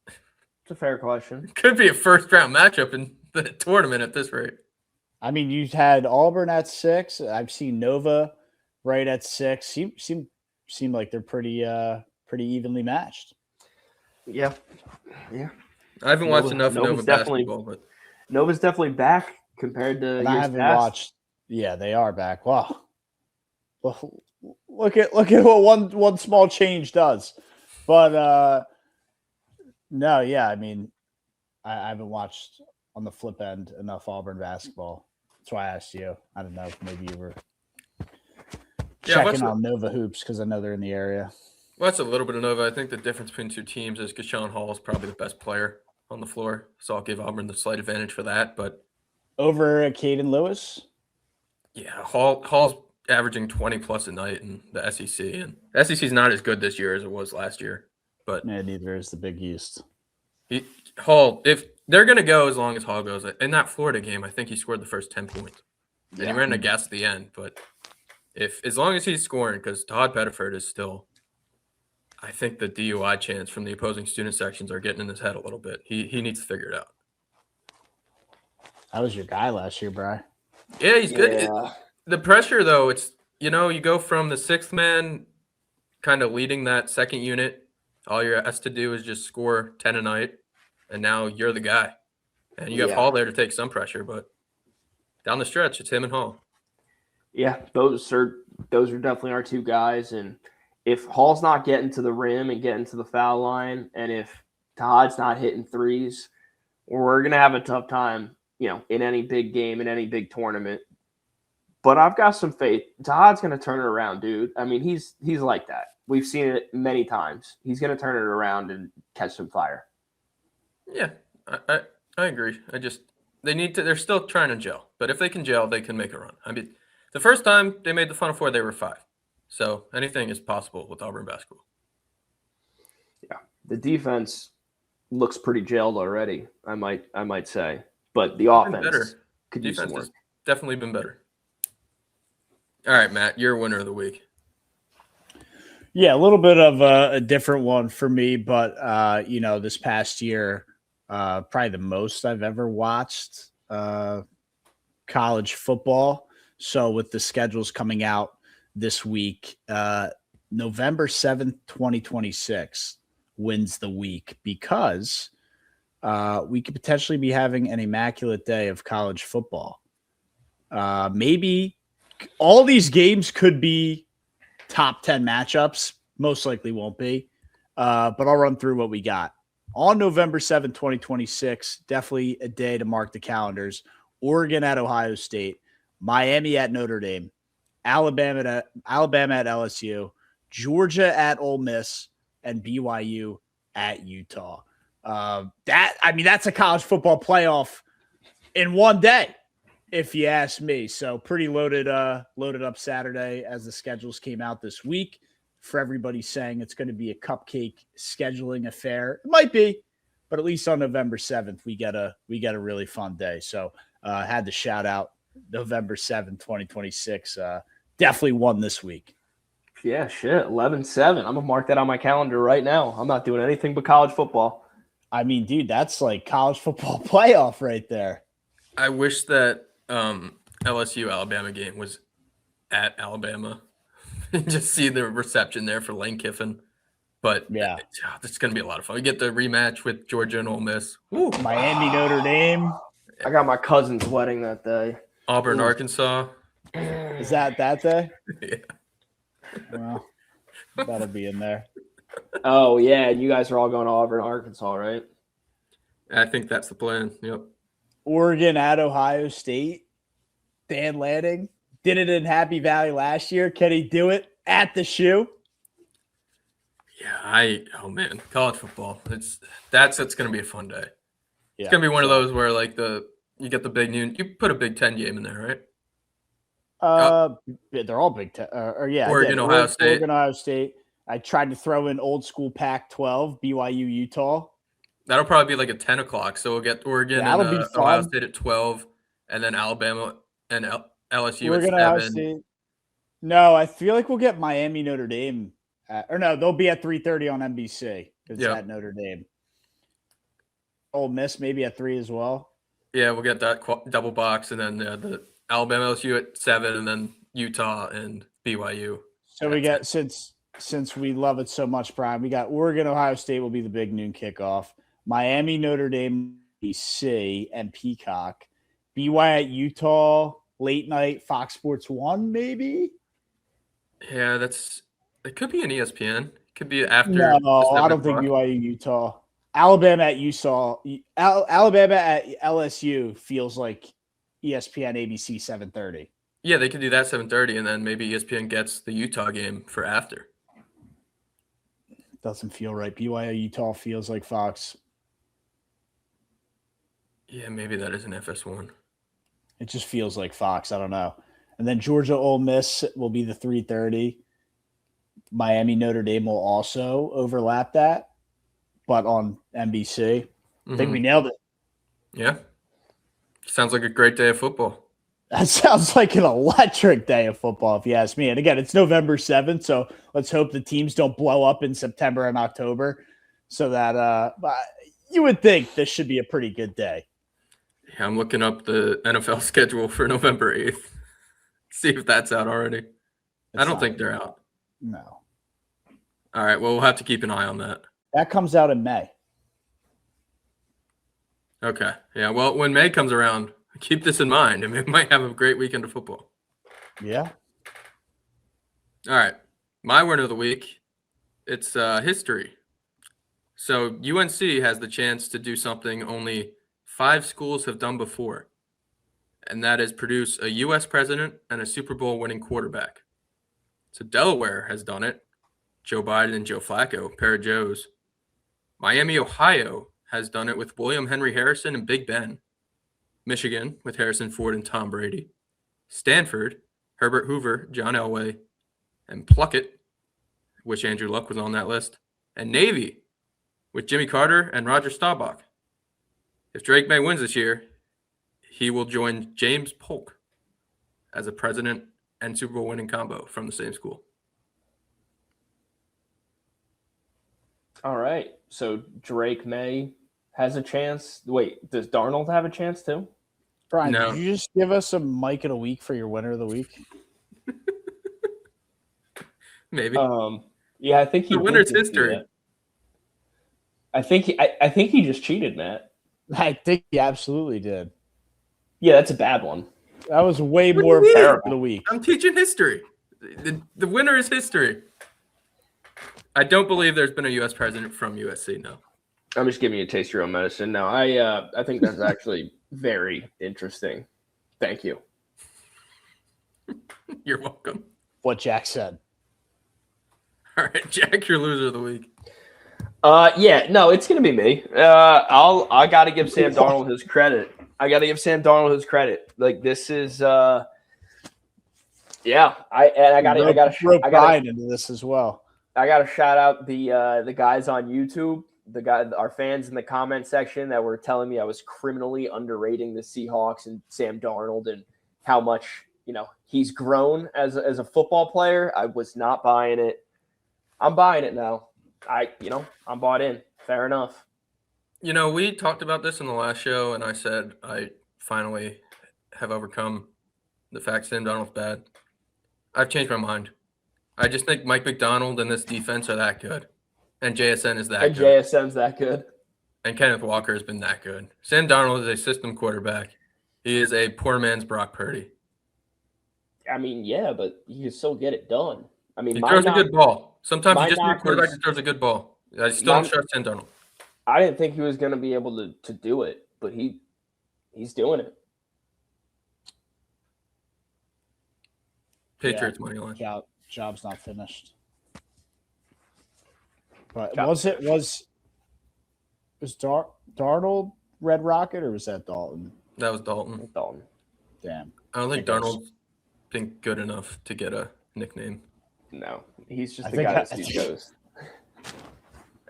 It's a fair question. Could be a first-round matchup in the tournament at this rate. I mean, you've had Auburn at 6. I've seen Nova right at 6. Seem like they're pretty evenly matched. Yeah. I haven't watched enough Nova basketball, but Nova's definitely back compared to I haven't watched. Yeah, they are back. Wow. Well, look at what one small change does. But no, yeah, I mean, I haven't watched on the flip end enough Auburn basketball. That's why I asked you. I don't know if maybe you were checking on Nova hoops because I know they're in the area. Well, that's a little bit of Nova. I think the difference between two teams is Gashawn Hall is probably the best player on the floor, so I'll give Auburn the slight advantage for that. But over Caden Lewis? Yeah, Hall's averaging 20-plus a night in the SEC, and the SEC is not as good this year as it was last year. But neither is the Big East. Hall, if they're going to go as long as Hall goes, in that Florida game, I think he scored the first 10 points. And he ran a gas at the end. But as long as he's scoring, because Todd Pettiford is still – I think the DUI chants from the opposing student sections are getting in his head a little bit. He needs to figure it out. That was your guy last year, Bri. Yeah, he's good. The pressure, though, it's, you go from the 6th man kind of leading that second unit. All you're asked to do is just score 10 a night, and now you're the guy. And you have Hall there to take some pressure, but down the stretch, it's him and Hall. Yeah, those are definitely our two guys, and if Hall's not getting to the rim and getting to the foul line, and if Todd's not hitting threes, we're going to have a tough time, in any big game, in any big tournament. But I've got some faith. Todd's going to turn it around, dude. I mean, he's like that. We've seen it many times. He's going to turn it around and catch some fire. Yeah, I agree. They're still trying to gel. But if they can gel, they can make a run. I mean, the first time they made the Final Four, they were 5. So anything is possible with Auburn basketball. Yeah, the defense looks pretty gelled already. I might say, but the offense could use some work. Has definitely been better. All right, Matt, you're winner of the week. Yeah, a little bit of a different one for me, but this past year, probably the most I've ever watched college football. So with the schedules coming out this week, November 7th, 2026 wins the week because we could potentially be having an immaculate day of college football. Maybe all these games could be top 10 matchups. Most likely won't be, but I'll run through what we got. On November 7th, 2026, definitely a day to mark the calendars. Oregon at Ohio State, Miami at Notre Dame, Alabama at LSU, Georgia at Ole Miss, and BYU at Utah. That's a college football playoff in one day, if you ask me. So pretty loaded up Saturday as the schedules came out this week. For everybody saying it's going to be a cupcake scheduling affair, it might be, but at least on November 7th, we get a really fun day. So had to shout out November 7th, 2026. Definitely won this week. Yeah, shit, 11-7. I'm gonna mark that on my calendar right now. I'm not doing anything but college football. I mean, dude, that's like college football playoff right there. I wish that LSU Alabama game was at Alabama. Just see the reception there for Lane Kiffin. But yeah, it's going to be a lot of fun. We get the rematch with Georgia and Ole Miss. Woo. Miami, Notre Dame. I got my cousin's wedding that day. Auburn, Arkansas. Is that day? Yeah. Well, that'll be in there. Oh, yeah. You guys are all going to Auburn, Arkansas, right? I think that's the plan. Yep. Oregon at Ohio State. Dan Lanning did it in Happy Valley last year. Can he do it at the Shoe? Yeah, oh man, college football. That's going to be a fun day. Yeah. It's going to be one of those where like you get the big noon. You put a Big Ten game in there, right? They're all Big Ten. Oregon, Ohio State. Oregon, Ohio State. I tried to throw in old school Pac-12, BYU, Utah. That'll probably be like at 10 o'clock. So we'll get Oregon and Ohio State at 12, and then Alabama and LSU Oregon, at 7. Ohio State. No, I feel like we'll get Miami, Notre Dame. They'll be at 3:30 on NBC. It's at Notre Dame. Ole Miss maybe at 3 as well. Yeah, we'll get that double box, and then the Alabama, LSU at 7, and then Utah and BYU. So we get since we love it so much, Brian, we got Oregon, Ohio State will be the big noon kickoff. Miami, Notre Dame, BC, and Peacock. BYU at Utah, late night, Fox Sports 1, maybe? Yeah, it could be an ESPN. It could be after. No, I don't think BYU, Utah. Alabama at Alabama at LSU feels like ESPN, ABC, 7:30. Yeah, they could do that 7:30, and then maybe ESPN gets the Utah game for after. Doesn't feel right. BYU, Utah feels like Fox. Yeah, maybe that is an FS1. It just feels like Fox. I don't know. And then Georgia, Ole Miss will be the 3:30. Miami, Notre Dame will also overlap that, but on NBC. I think we nailed it. Yeah. Sounds like a great day of football. That sounds like an electric day of football, if you ask me. And again, it's November 7th, so let's hope the teams don't blow up in September and October so that you would think this should be a pretty good day. Yeah, I'm looking up the NFL schedule for November 8th. See if that's out already. I don't think they're out. No. All right, well, we'll have to keep an eye on that. That comes out in May. Okay. Yeah, well, when May comes around, keep this in mind. I mean, we might have a great weekend of football. Yeah. All right. My word of the week, it's history. So UNC has the chance to do something only 5 schools have done before, and that is produce a U.S. president and a Super Bowl winning quarterback. So Delaware has done it. Joe Biden and Joe Flacco, pair of Joes. Miami, Ohio has done it with William Henry Harrison and Big Ben. Michigan with Harrison Ford and Tom Brady. Stanford, Herbert Hoover, John Elway, and Pluckett, which Andrew Luck was on that list. And Navy with Jimmy Carter and Roger Staubach. If Drake May wins this year, he will join James Polk as a president and Super Bowl winning combo from the same school. All right. So Drake May has a chance. Wait, does Darnold have a chance too? Brian, No. Did you just give us a Mike of the week for your winner of the week? Maybe. Yeah, I think he. The winner's did do history. that. I think he just cheated, Matt. I think he absolutely did. Yeah, that's a bad one. That was way What more do you mean? fair for the week. I'm teaching history. The winner is history. I don't believe there's been a U.S. president from USC, no. I'm just giving you a taste of your own medicine. No, I think that's actually very interesting. Thank you. You're welcome. what Jack said. All right, Jack, your loser of the week. Yeah, no, it's gonna be me. I gotta give Sam Darnold his credit. Like this is yeah. I gotta into this as well. I gotta shout out the guys on YouTube, our fans in the comment section that were telling me I was criminally underrating the Seahawks and Sam Darnold and how much he's grown as a football player. I was not buying it. I'm buying it now. I'm bought in. Fair enough. We talked about this in the last show, and I said I finally have overcome the fact Sam Darnold's bad. I've changed my mind. I just think Mike McDonald and this defense are that good, and JSN is that good. JSN's that good. And Kenneth Walker has been that good. Sam Darnold is a system quarterback. He is a poor man's Brock Purdy. I mean, yeah, but you can still get it done. I mean, he throws a good ball. Sometimes you just need a quarterback that throws a good ball. I still don't trust Sam Darnold. I didn't think he was going to be able to do it, but he's doing it. Patriots money line. Job's not finished. But Job's was Darnold Red Rocket or was that Dalton? That was Dalton. Damn. I don't think Darnold's been good enough to get a nickname. No, he's just the guy that sees ghosts.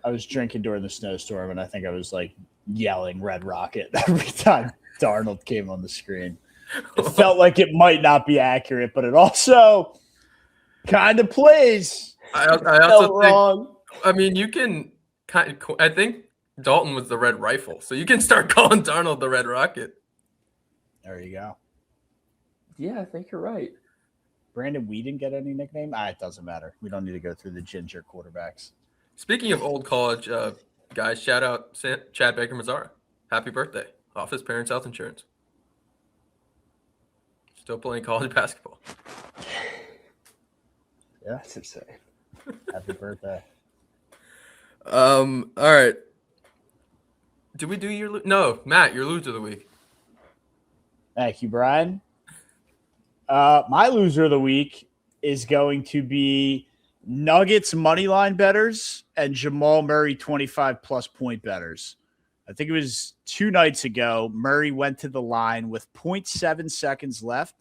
I was drinking during the snowstorm, and I think I was like yelling "Red Rocket" every time Darnold came on the screen. It felt like it might not be accurate, but it also kind of plays. I also think. Wrong. I mean, you can kind of. I think Dalton was the Red Rifle, so you can start calling Darnold the Red Rocket. There you go. Yeah, I think you're right. Brandon Whedon get any nickname? It doesn't matter. We don't need to go through the ginger quarterbacks. Speaking of old college guys, shout out Chad Baker Mazzara. Happy birthday off his parents' health insurance. Still playing college basketball. Yeah, that's insane. Happy birthday. All right. Did we do your no, Matt, your loser of the week? Thank you, Brian. My loser of the week is going to be Nuggets moneyline bettors and Jamal Murray 25+ point bettors. I think it was 2 nights ago. Murray went to the line with 0.7 seconds left.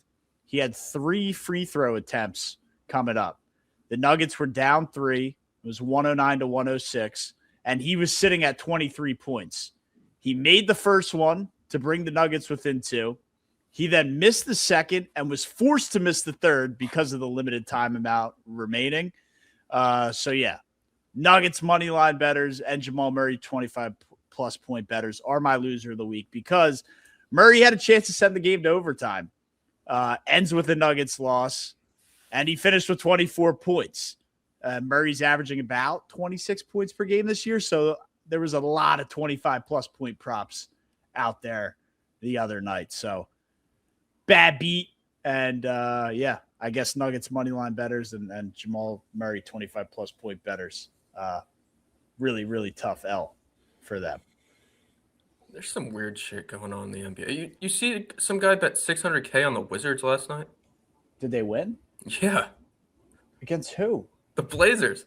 He had 3 free throw attempts coming up. The Nuggets were down 3. It was 109 to 106, and he was sitting at 23 points. He made the first one to bring the Nuggets within 2. He then missed the second and was forced to miss the third because of the limited time amount remaining. So, yeah, Nuggets moneyline bettors and Jamal Murray 25+ point bettors are my loser of the week because Murray had a chance to send the game to overtime. Ends with a Nuggets loss, and he finished with 24 points. Murray's averaging about 26 points per game this year, so there was a lot of 25+ point props out there the other night. So, bad beat, and yeah, I guess Nuggets moneyline bettors and Jamal Murray 25+ point bettors. Really, really tough L for them. There's some weird shit going on in the NBA. You see some guy bet $600K on the Wizards last night? Did they win? Yeah. Against who? The Blazers.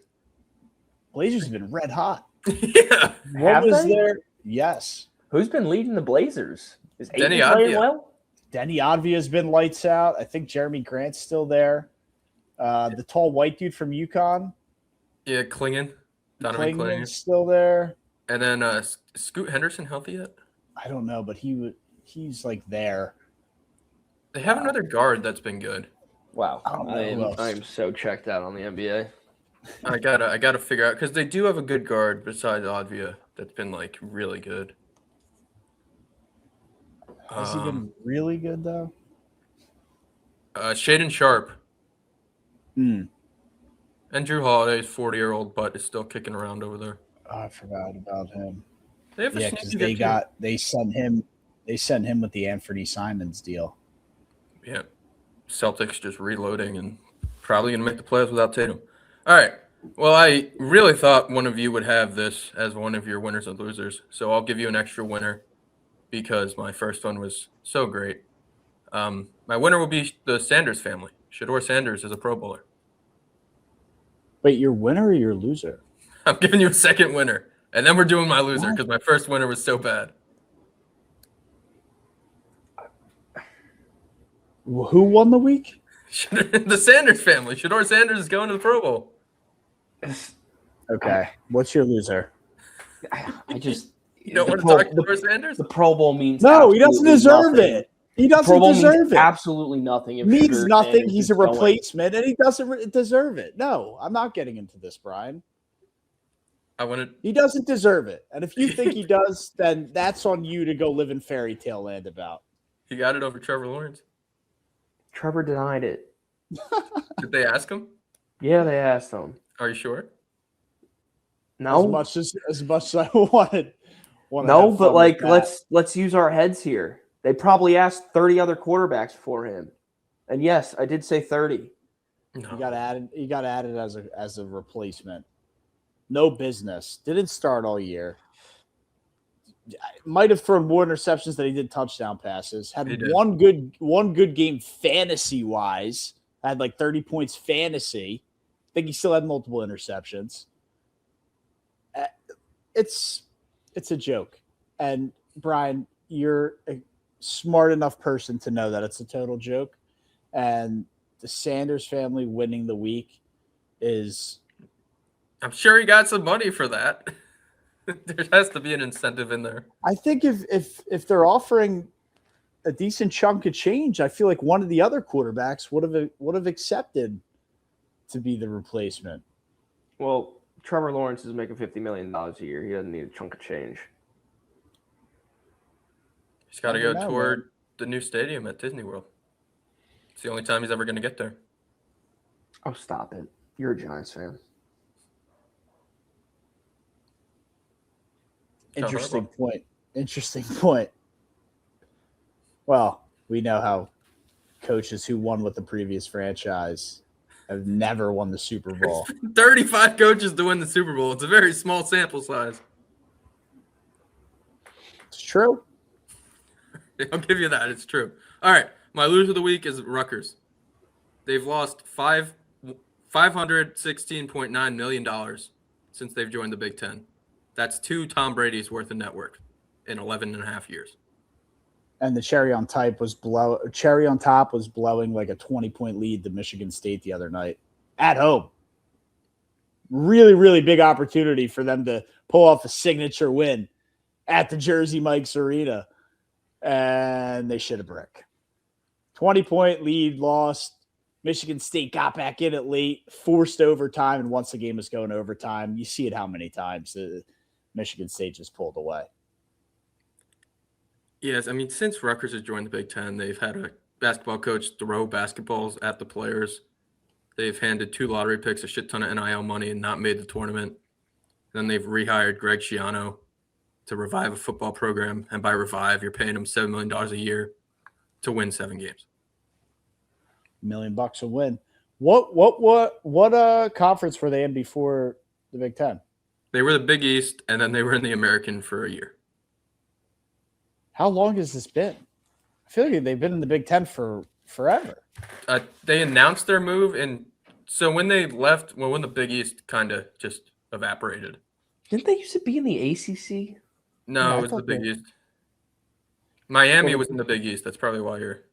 Blazers have been red hot. Yeah. What was there? Yes. Who's been leading the Blazers? Is Denny Ayton playing Avdija. well? Denny Avdija has been lights out. I think Jeremy Grant's still there. The tall white dude from UConn. Yeah, Donovan Klingen's Clingan. still there. And then Scoot Henderson healthy yet? I don't know, but he's like there. They have another guard that's been good. Wow. I don't know who else. I am so checked out on the NBA. I gotta figure out because they do have a good guard besides Avdija that's been like really good. Has he been really good though? Shaden Sharp Hmm. and Drew Holiday's 40-year-old butt is still kicking around over there. Oh, I forgot about him. They have a Yeah, sneaky because good team. they sent him with the Anthony Simons deal. Yeah. Celtics just reloading and probably going to make the playoffs without Tatum. All right. Well, I really thought one of you would have this as one of your winners and losers. So I'll give you an extra winner because my first one was so great. My winner will be the Sanders family. Shadeur Sanders is a Pro Bowler. Wait, your winner or your loser? I'm giving you a second winner, and then we're doing my loser What? because my first winner was so bad. Who won the week? The Sanders family. Shadeur Sanders is going to the Pro Bowl. Okay. What's your loser? I just You don't the want to Pro- talk Shadeur Sanders? the Pro Bowl means No, he doesn't absolutely deserve nothing. it. He The Pro doesn't Bowl deserve means it. absolutely nothing. If Means Shadeur nothing. Sanders He's is a going. replacement, and he doesn't deserve it. No, I'm not getting into this, Brian. I want to. He doesn't deserve it. And if you think he does, then that's on you to go live in fairy tale land about. He got it over Trevor Lawrence. Trevor denied it. Did they ask him? Yeah, they asked him. Are you sure? No, As much as I wanted. no, but like let's use our heads here. They probably asked 30 other quarterbacks before him, and yes, I did say 30. No. You got added as a replacement. No business. Didn't start all year. Might have thrown more interceptions than he did touchdown passes. Had He did. one good game fantasy wise. Had like 30 points fantasy. I think he still had multiple interceptions. It's a joke. And Brian, you're a smart enough person to know that it's a total joke. And the Sanders family winning the week is. I'm sure he got some money for that. There has to be an incentive in there. I think if they're offering a decent chunk of change, I feel like one of the other quarterbacks would have accepted to be the replacement. Well, Trevor Lawrence is making $50 million a year. He doesn't need a chunk of change. He's got to I go don't know, toward the new stadium at Disney World. It's the only time he's ever going to get there. Oh, stop it! You're a Giants fan. Interesting point. Well, we know how coaches who won with the previous franchise have never won the Super Bowl. 35 coaches to win the Super Bowl. It's a very small sample size. It's true. I'll give you that. It's true. All right. My loser of the week is Rutgers. They've lost $516.9 million since they've joined the Big Ten. That's 2 Tom Brady's worth of net worth in 11 and a half years. And the cherry on top was blowing like a 20-point lead to Michigan State the other night at home. Really, really big opportunity for them to pull off a signature win at the Jersey Mike's Arena. And they shit a brick. 20-point lead, lost. Michigan State got back in it late, forced overtime, and once the game was going overtime, you see it how many times Michigan State just pulled away. Yes, I mean, since Rutgers has joined the Big Ten, they've had a basketball coach throw basketballs at the players. They've handed 2 lottery picks a shit ton of NIL money and not made the tournament. Then they've rehired Greg Schiano to revive a football program. And by revive, you're paying him $7 million a year to win 7 games. $1 million a win. What conference were they in before the Big Ten? They were the Big East, and then they were in the American for a year. How long has this been? I feel like they've been in the Big Ten for forever. They announced their move, and so when they left, when the Big East kind of just evaporated. Didn't they used to be in the ACC? No, Yeah, I it was the thought Big they- East. Miami was in the Big East. That's probably why you're.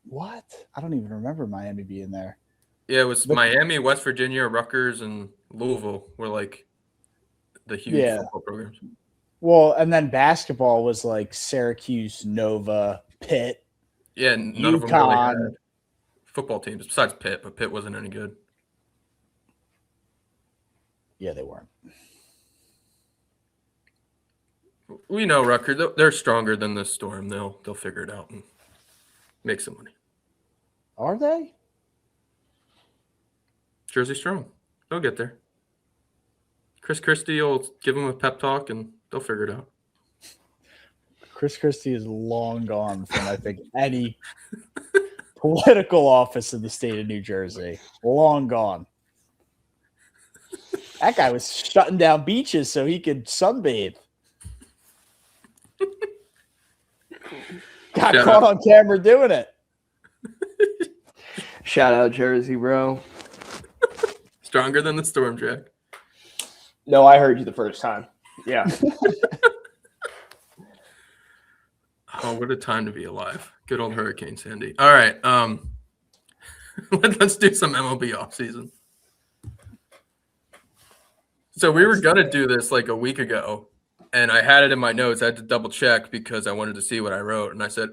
What? I don't even remember Miami being there. Yeah, it was But- Miami, West Virginia, Rutgers, and Louisville were like the huge football programs. Well, and then basketball was like Syracuse, Nova, Pitt. Yeah, none of them really had UConn. football teams besides Pitt, but Pitt wasn't any good. Yeah, they weren't. We know Rutgers; they're stronger than this Storm. They'll figure it out and make some money. Are they? Jersey strong. They'll get there. Chris Christie will give them a pep talk, and they'll figure it out. Chris Christie is long gone from, I think, any political office in the state of New Jersey. Long gone. That guy was shutting down beaches so he could sunbathe. Got Shut caught up. on camera doing it. Shout out Jersey, bro. Stronger than the Storm, Jack. No, I heard you the first time. Yeah. Oh, what a time to be alive. Good old Hurricane Sandy. All right. Let's do some MLB offseason. So we were going to do this like a week ago, and I had it in my notes. I had to double check because I wanted to see what I wrote. And I said,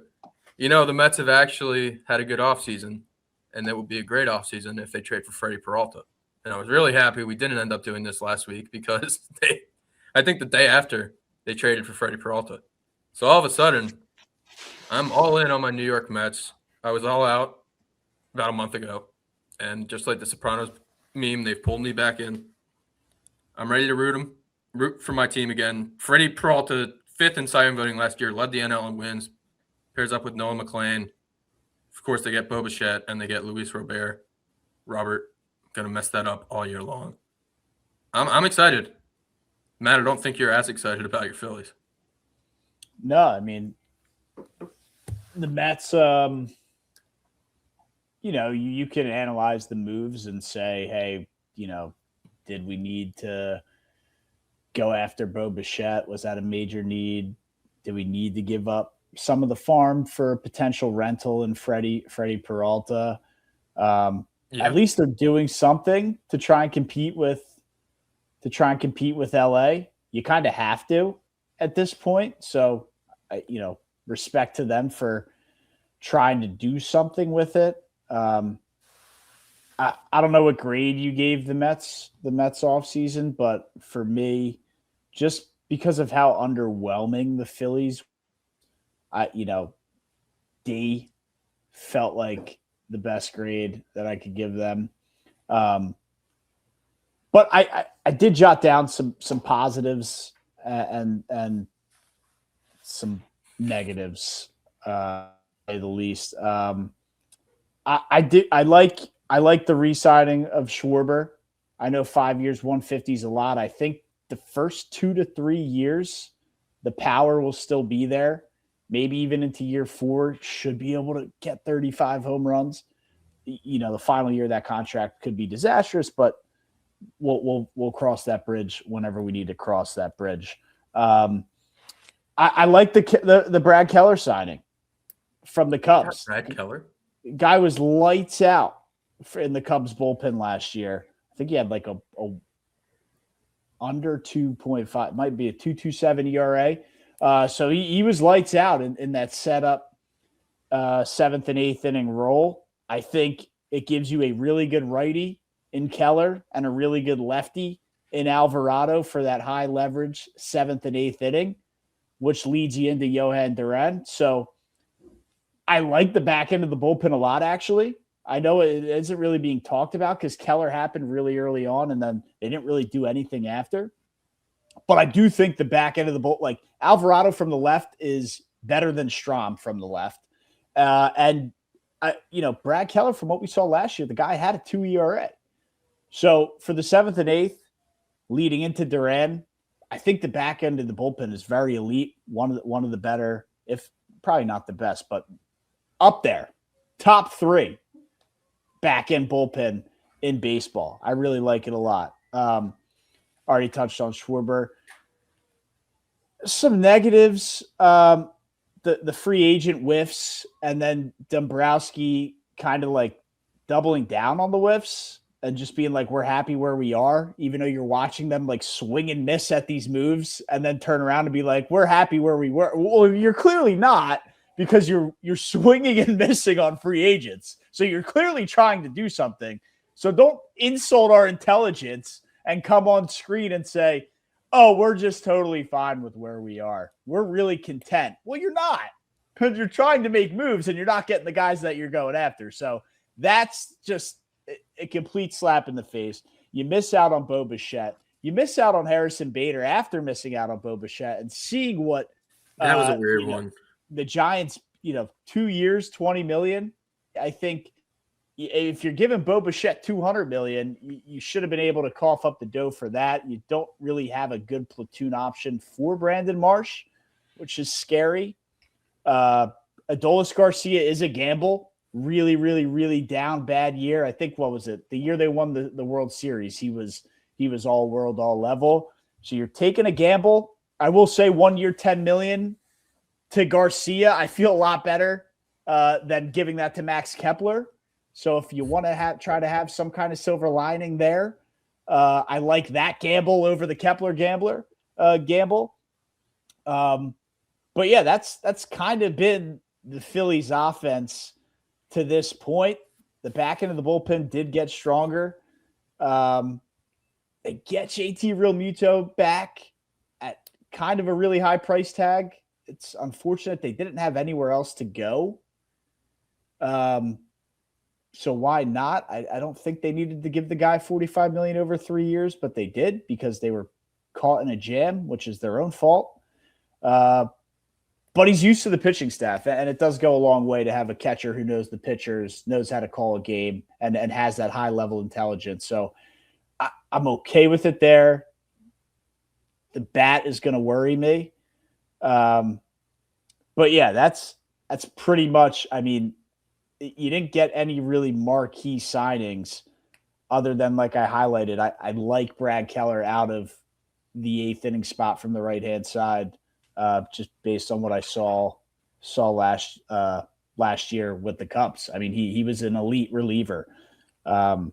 the Mets have actually had a good offseason, and that would be a great offseason if they trade for Freddie Peralta. And I was really happy we didn't end up doing this last week because I think the day after they traded for Freddie Peralta. So all of a sudden, I'm all in on my New York Mets. I was all out about a month ago. And just like the Sopranos meme, they've pulled me back in. I'm ready to root for my team again. Freddie Peralta, 5th in Cy Young voting last year, led the NL in wins. Pairs up with Noah McClain. Of course, they get Bo Bichette and they get Luis Robert. Going to mess that up all year long. I'm excited. Matt, I don't think you're as excited about your Phillies. No, I mean, the Mets, you can analyze the moves and say, hey, did we need to go after Bo Bichette? Was that a major need? Did we need to give up some of the farm for a potential rental in Freddie Peralta? At least they're doing something to try and compete with LA. You kind of have to at this point. So, respect to them for trying to do something with it. I don't know what grade you gave the Mets offseason, but for me, just because of how underwhelming the Phillies, D felt like the best grade that I could give them. But I did jot down some positives and some negatives, to say the least. I like the re-signing of Schwarber. I know 5 years, 150 is a lot. I think the first 2 to 3 years, the power will still be there. Maybe even into year 4, should be able to get 35 home runs. The final year of that contract could be disastrous, but we'll cross that bridge whenever we need to cross that bridge. I like the Brad Keller signing from the Cubs. Brad Keller? Guy was lights out in the Cubs bullpen last year. I think he had like a under 2.5, might be a 2.27 ERA. So he was lights out in that setup 7th and 8th inning role. I think it gives you a really good righty in Keller and a really good lefty in Alvarado for that high leverage 7th and 8th inning, which leads you into Johan Duran. So I like the back end of the bullpen a lot, actually. I know it isn't really being talked about because Keller happened really early on and then they didn't really do anything after. But I do think the back end of the bullpen, like Alvarado from the left, is better than Strahm from the left. Brad Keller, from what we saw last year, the guy had a 2 ERA. So for the 7th and 8th, leading into Duran, I think the back end of the bullpen is very elite. One of the better, if probably not the best, but up there, top 3 back end bullpen in baseball. I really like it a lot. Already touched on Schwarber. Some negatives. The free agent whiffs, and then Dombrowski kind of like doubling down on the whiffs and just being like, we're happy where we are, even though you're watching them like swing and miss at these moves and then turn around and be like, we're happy where we were. Well, you're clearly not, because you're swinging and missing on free agents. So you're clearly trying to do something. So don't insult our intelligence and come on screen and say, oh, we're just totally fine with where we are. We're really content. Well, you're not, because you're trying to make moves and you're not getting the guys that you're going after. So that's just a complete slap in the face. You miss out on Bo Bichette. You miss out on Harrison Bader after missing out on Bo Bichette and seeing what that was a weird one. The Giants, 2 years, $20 million. I think if you're giving Bo Bichette $200 million, you should have been able to cough up the dough for that. You don't really have a good platoon option for Brandon Marsh, which is scary. Adolis Garcia is a gamble. really, really, really down bad year. I think, what was it? The year they won the World Series, he was all world, all level. So you're taking a gamble. I will say 1 year, $10 million to Garcia. I feel a lot better than giving that to Max Kepler. So if you want to try to have some kind of silver lining there, I like that gamble over the Kepler gamble. But yeah, that's kind of been the Phillies offense to this point. The back end of the bullpen did get stronger. They get JT Realmuto back at kind of a really high price tag. It's unfortunate they didn't have anywhere else to go. So why not? I don't think they needed to give the guy $45 million over 3 years, but they did because they were caught in a jam, which is their own fault. But he's used to the pitching staff, and it does go a long way to have a catcher who knows the pitchers, knows how to call a game, and has that high-level intelligence. So I'm okay with it there. The bat is going to worry me. But yeah, that's pretty much, I mean, you didn't get any really marquee signings other than, like I highlighted, I like Brad Keller out of the eighth inning spot from the right-hand side, just based on what I saw last year with the Cubs. I mean, he was an elite reliever. But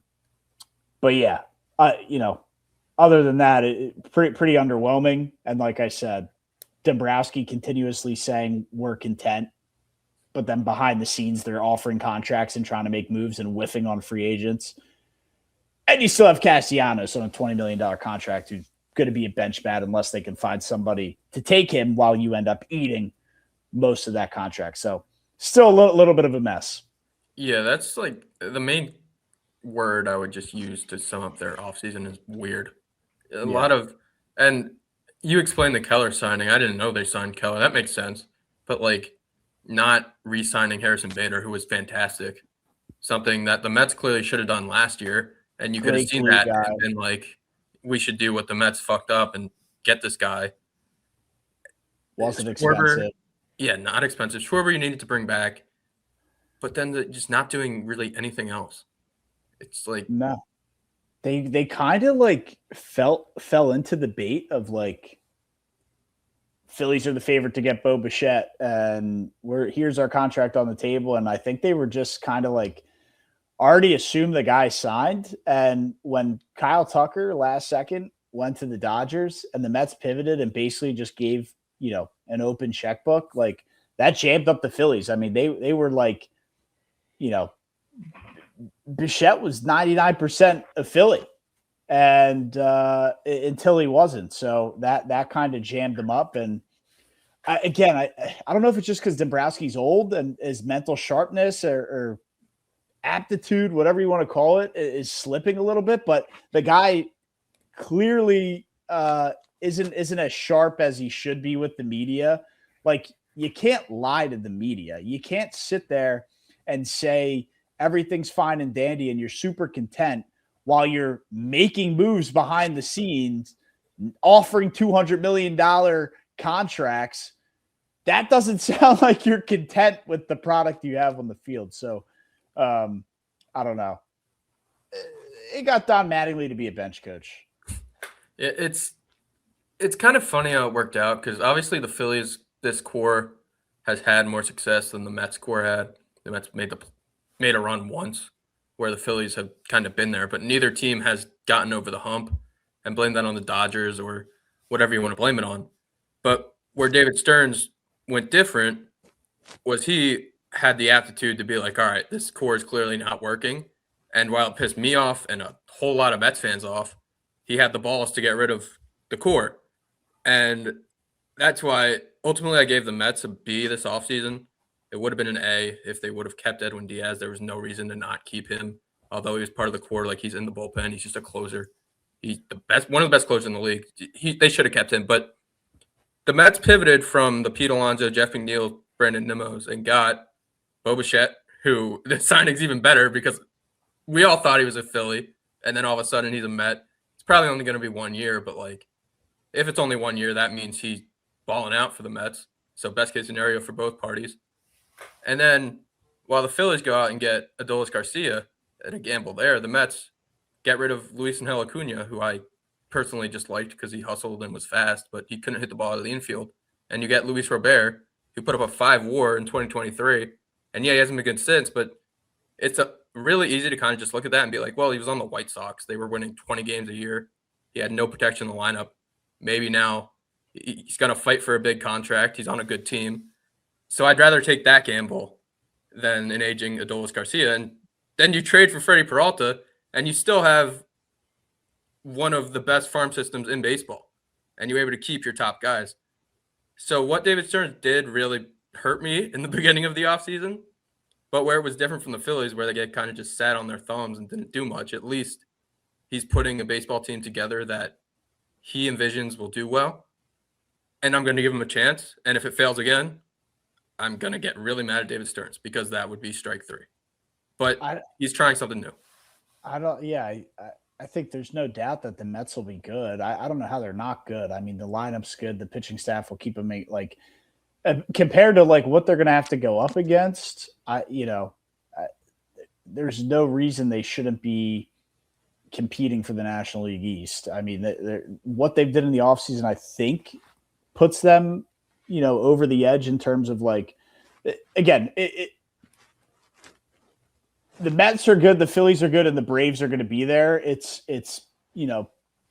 yeah, other than that, pretty underwhelming. And like I said, Dombrowski continuously saying we're content, but then behind the scenes, they're offering contracts and trying to make moves and whiffing on free agents. And you still have Castellanos on a $20 million contract who's going to be a bench bat unless they can find somebody to take him while you end up eating most of that contract. So still a little bit of a mess. Yeah, that's like the main word I would just use to sum up their offseason is weird. A lot of – and you explained the Keller signing. I didn't know they signed Keller. That makes sense. But, like, not re-signing Harrison Bader, who was fantastic, something that the Mets clearly should have done last year, and you could have seen that and been like, we should do what the Mets fucked up and get this guy. Wasn't expensive. Yeah, not expensive. Schwarber you needed to bring back, but then just not doing really anything else. It's like no. They kind of like fell into the bait of like Phillies are the favorite to get Bo Bichette, and here's our contract on the table. And I think they were just kind of like already assumed the guy signed. And when Kyle Tucker last second went to the Dodgers and the Mets pivoted and basically just gave, an open checkbook, like that jammed up the Phillies. I mean, they were like, Bichette was 99% a Philly and until he wasn't. So that kind of jammed them up. And I don't know if it's just because Dombrowski's old and his mental sharpness or aptitude, whatever you want to call it, is slipping a little bit. But the guy clearly isn't as sharp as he should be with the media. Like, you can't lie to the media. You can't sit there and say everything's fine and dandy and you're super content while you're making moves behind the scenes, offering $200 million contracts. That doesn't sound like you're content with the product you have on the field. So I don't know. It got Don Mattingly to be a bench coach. Yeah, it's kind of funny how it worked out because obviously the Phillies, this core has had more success than the Mets core had. The Mets made a run once where the Phillies have kind of been there, but neither team has gotten over the hump, and blame that on the Dodgers or whatever you want to blame it on. But where David Stearns went different was he had the aptitude to be like, all right, this core is clearly not working. And while it pissed me off and a whole lot of Mets fans off, he had the balls to get rid of the core. And that's why ultimately I gave the Mets a B this offseason. It would have been an A if they would have kept Edwin Diaz. There was no reason to not keep him, although he was part of the core. Like, he's in the bullpen. He's just a closer. He's the best, one of the best closers in the league. They should have kept him. But the Mets pivoted from the Pete Alonso, Jeff McNeil, Brandon Nimmo's, and got Bo Bichette, who the signing's even better because we all thought he was a Philly, and then all of a sudden he's a Met. It's probably only going to be 1 year, but like, if it's only 1 year, that means he's balling out for the Mets. So best case scenario for both parties. And then while the Phillies go out and get Adolis Garcia at a gamble there, the Mets get rid of Luis Angel Acuna, who I personally just liked because he hustled and was fast, but he couldn't hit the ball out of the infield. And you get Luis Robert, who put up a 5 WAR in 2023. And yeah, he hasn't been good since, but it's really easy to kind of just look at that and be like, well, he was on the White Sox. They were winning 20 games a year. He had no protection in the lineup. Maybe now he's going to fight for a big contract. He's on a good team. So I'd rather take that gamble than an aging Adolis Garcia. And then you trade for Freddie Peralta, and you still have one of the best farm systems in baseball, and you're able to keep your top guys. So what David Stearns did really hurt me in the beginning of the offseason, but where it was different from the Phillies, where they get kind of just sat on their thumbs and didn't do much, at least he's putting a baseball team together that he envisions will do well. And I'm going to give him a chance. And if it fails again, I'm going to get really mad at David Stearns because that would be strike 3. But he's trying something new. I think there's no doubt that the Mets will be good. I don't know how they're not good. I mean, the lineup's good. The pitching staff will keep them compared to like what they're going to have to go up against. There's no reason they shouldn't be competing for the National League East. I mean, what they've did in the offseason, I think, puts them, over the edge in terms of like, again, the Mets are good, the Phillies are good, and the Braves are going to be there. It's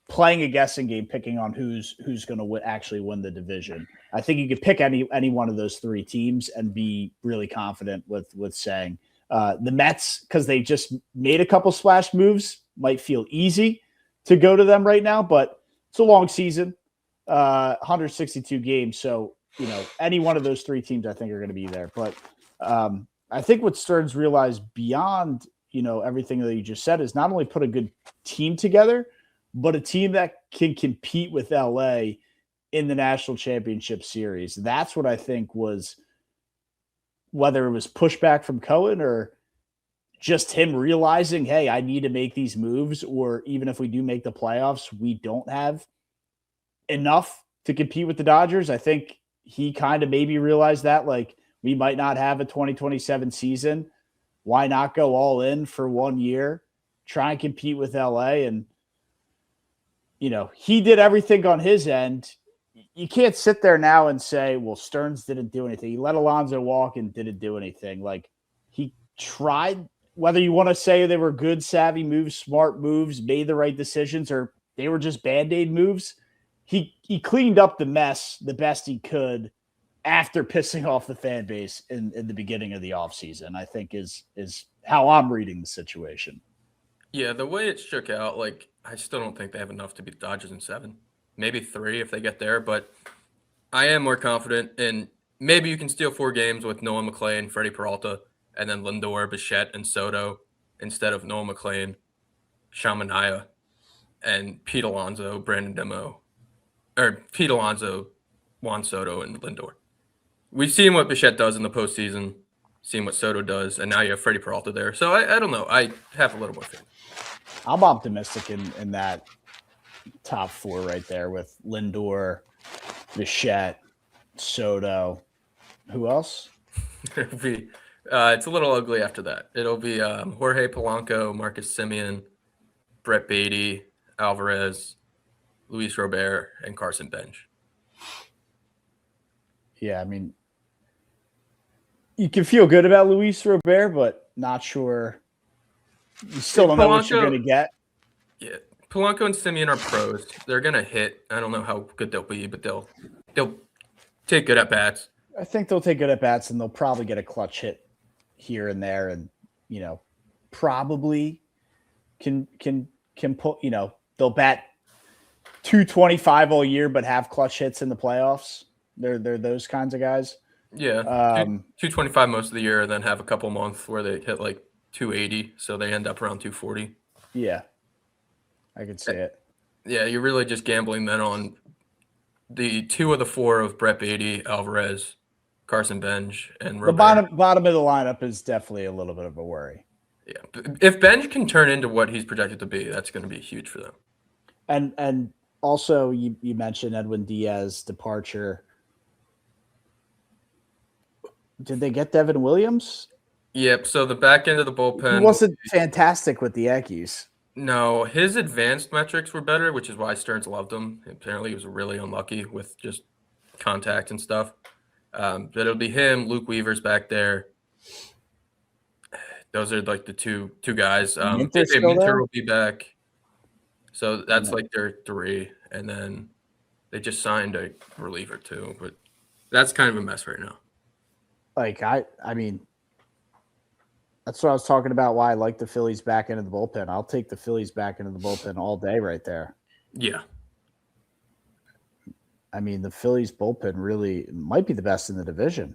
playing a guessing game, picking on who's going to actually win the division. I think you could pick any one of those 3 teams and be really confident with saying the Mets, because they just made a couple splash moves, might feel easy to go to them right now, but it's a long season, 162 games. So, any one of those 3 teams I think are going to be there. But I think what Stearns realized beyond, everything that you just said is not only put a good team together, but a team that can compete with LA in the National Championship Series. That's what I think was, whether it was pushback from Cohen or just him realizing, hey, I need to make these moves, or even if we do make the playoffs, we don't have enough to compete with the Dodgers. I think he kind of maybe realized that, like, we might not have a 2027 season. Why not go all in for 1 year, try and compete with LA? And, he did everything on his end. You can't sit there now and say, well, Stearns didn't do anything. He let Alonso walk and didn't do anything. Like, he tried, whether you want to say they were good, savvy moves, smart moves, made the right decisions, or they were just Band-Aid moves. He cleaned up the mess the best he could after pissing off the fan base in the beginning of the offseason, I think is how I'm reading the situation. Yeah, the way it shook out, like, I still don't think they have enough to beat the Dodgers in 7. Maybe 3 if they get there, but I am more confident in maybe you can steal 4 games with Noah McClain, Freddie Peralta, and then Lindor, Bichette, and Soto instead of Noah McClain, Shamanaya, and Pete Alonso, Brandon Demo, or Pete Alonso, Juan Soto, and Lindor. We've seen what Bichette does in the postseason, seen what Soto does, and now you have Freddie Peralta there. So I don't know. I have a little more faith. I'm optimistic in that top 4 right there with Lindor, Bichette, Soto. Who else? It'll be it's a little ugly after that. It'll be Jorge Polanco, Marcus Semien, Brett Beatty, Alvarez, Luis Robert, and Carson Bench. Yeah, I mean, you can feel good about Luis Robert, but not sure. You still don't know what you're going to get. Yeah, Polanco and Semien are pros. They're going to hit. I don't know how good they'll be, but they'll take good at bats. I think they'll take good at bats, and they'll probably get a clutch hit here and there, and probably can put. They'll bat 225 all year, but have clutch hits in the playoffs. They're those kinds of guys. Yeah, 225 most of the year, and then have a couple months where they hit like 280, so they end up around 240. Yeah, I could see it. Yeah, you're really just gambling then on the 2 of the 4 of Brett Beatty, Alvarez, Carson Bench, and Robert. The bottom of the lineup is definitely a little bit of a worry. Yeah, if Bench can turn into what he's projected to be, that's going to be huge for them. And also, you mentioned Edwin Diaz's departure. Did they get Devin Williams? Yep. So the back end of the He bullpen. wasn't fantastic with the Yankees. No, his advanced metrics were better, which is why Stearns loved him. Apparently, he was really unlucky with just contact and stuff. But it'll be him. Luke Weaver's back there. Those are like the two guys. Minter's AJ still Minter there? will be back. So that's Yeah. like their three, and then they just signed a reliever too. But that's kind of a mess right now. Like I mean, that's what I was talking about. Why I like the Phillies back into the bullpen. I'll take the Phillies back into the bullpen all day right there. Yeah. I mean, the Phillies bullpen really might be the best in the division.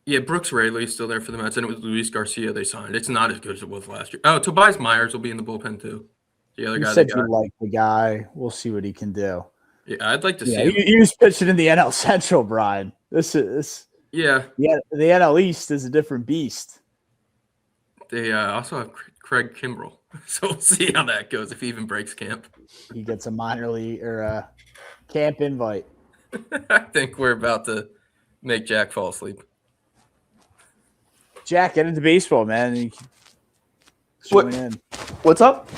Yeah, Brooks Raley's still there for the Mets, and it was Luis Garcia they signed. It's not as good as it was last year. Oh, Tobias Myers will be in the bullpen too. The other You guy. said you like the guy. We'll see what he can do. Yeah, I'd like to see Yeah, him. he was pitching in the NL Central, Brian. Yeah. The NL East is a different beast. They also have Craig Kimbrell, so we'll see how that goes if he even breaks camp. He gets a minor league or a camp invite. I think we're about to make Jack fall asleep. Jack, get into baseball, man. You can join in. What's up?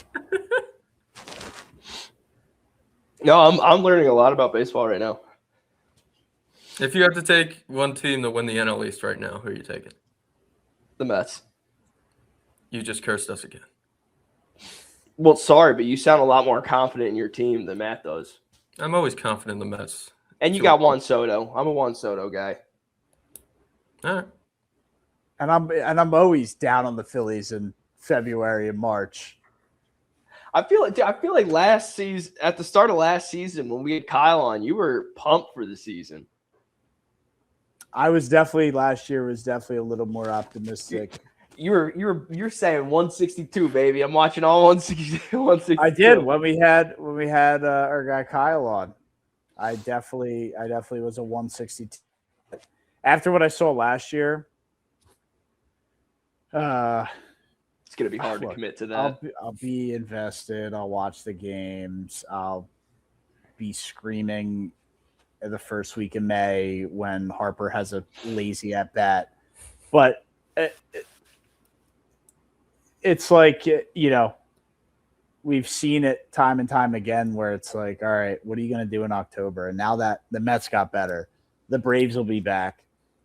No, I'm learning a lot about baseball right now. If you have to take one team to win the NL East right now, who are you taking? The Mets. You just cursed us again. Well, sorry, but you sound a lot more confident in your team than Matt does. I'm always confident in the Mets. And you got Juan Soto. I'm a Juan Soto guy. All right. And I'm always down on the Phillies in February and March. I feel like last season, at the start of last season, when we had Kyle on, you were pumped for the season. I was last year was definitely a little more optimistic. You're saying 162, baby. I'm watching all 162. I did when we had our guy Kyle on. I definitely was a 162. After what I saw last year, it's gonna be hard to commit to that. I'll be invested. I'll watch the games. I'll be screaming the first week in May when Harper has a lazy at bat. But it's like, we've seen it time and time again where it's like, all right, what are you going to do in October? And now that the Mets got better, the Braves will be back.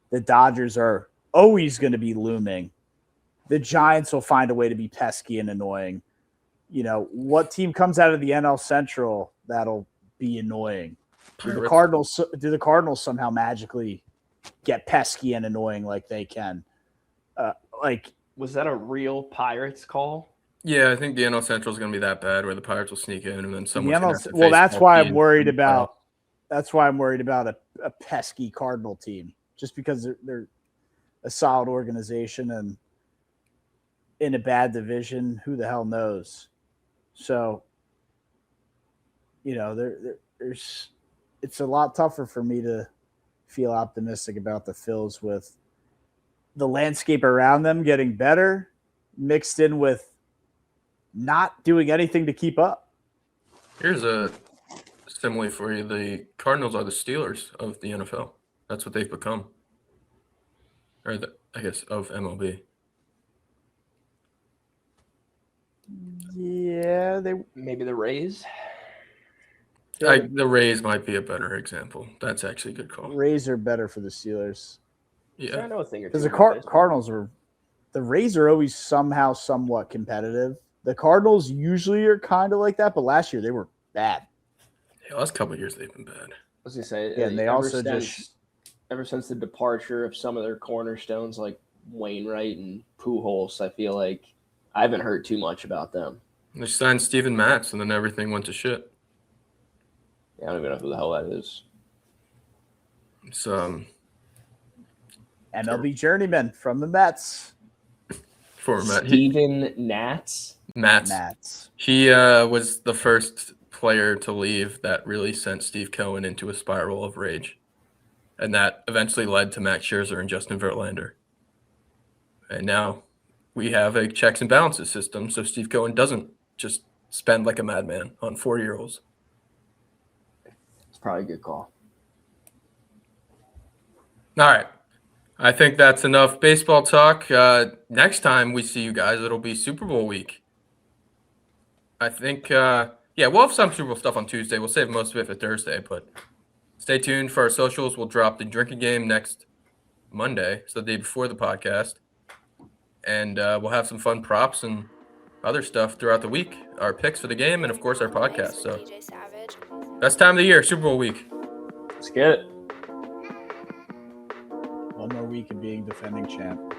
The Dodgers are always going to be looming. The Giants will find a way to be pesky and annoying. What team comes out of the NL Central that'll be annoying? Do the Cardinals somehow magically get pesky and annoying like they can? Was that a real Pirates call? Yeah, I think the NL Central is going to be that bad where the Pirates will sneak in and then someone. Well, that's why I'm worried about. That's why I'm worried about a pesky Cardinal team, just because they're a solid organization and in a bad division. Who the hell knows? So, there's. It's a lot tougher for me to feel optimistic about the Phils with the landscape around them getting better, mixed in with not doing anything to keep up. Here's a simile for you. The Cardinals are the Steelers of the NFL. That's what they've become. Or I guess of MLB. Yeah, maybe the Rays. The Rays might be a better example. That's actually a good call. Rays are better for the Steelers. Yeah, I know a thing or two. Because the Cardinals the Rays are always somehow somewhat competitive. The Cardinals usually are kind of like that, but last year they were bad. Yeah, last couple of years they've been bad. I was gonna say, yeah, and they also ever since the departure of some of their cornerstones like Wainwright and Pujols, I feel like I haven't heard too much about them. They signed Steven Matz, and then everything went to shit. Yeah, I don't even know who the hell that is. It's MLB journeyman from the Mets. Former Met. Steven Matz. He was the first player to leave that really sent Steve Cohen into a spiral of rage. And that eventually led to Max Scherzer and Justin Verlander. And now we have a checks and balances system, so Steve Cohen doesn't just spend like a madman on 4-year-olds. It's probably a good call. All right. I think that's enough baseball talk. Next time we see you guys, it'll be Super Bowl week. I think, yeah, we'll have some Super Bowl stuff on Tuesday. We'll save most of it for Thursday, but stay tuned for our socials. We'll drop the drinking game next Monday, so the day before the podcast. And we'll have some fun props and other stuff throughout the week, our picks for the game, and, of course, our podcast. So, best time of the year, Super Bowl week. Let's get it. One more week of being defending champ.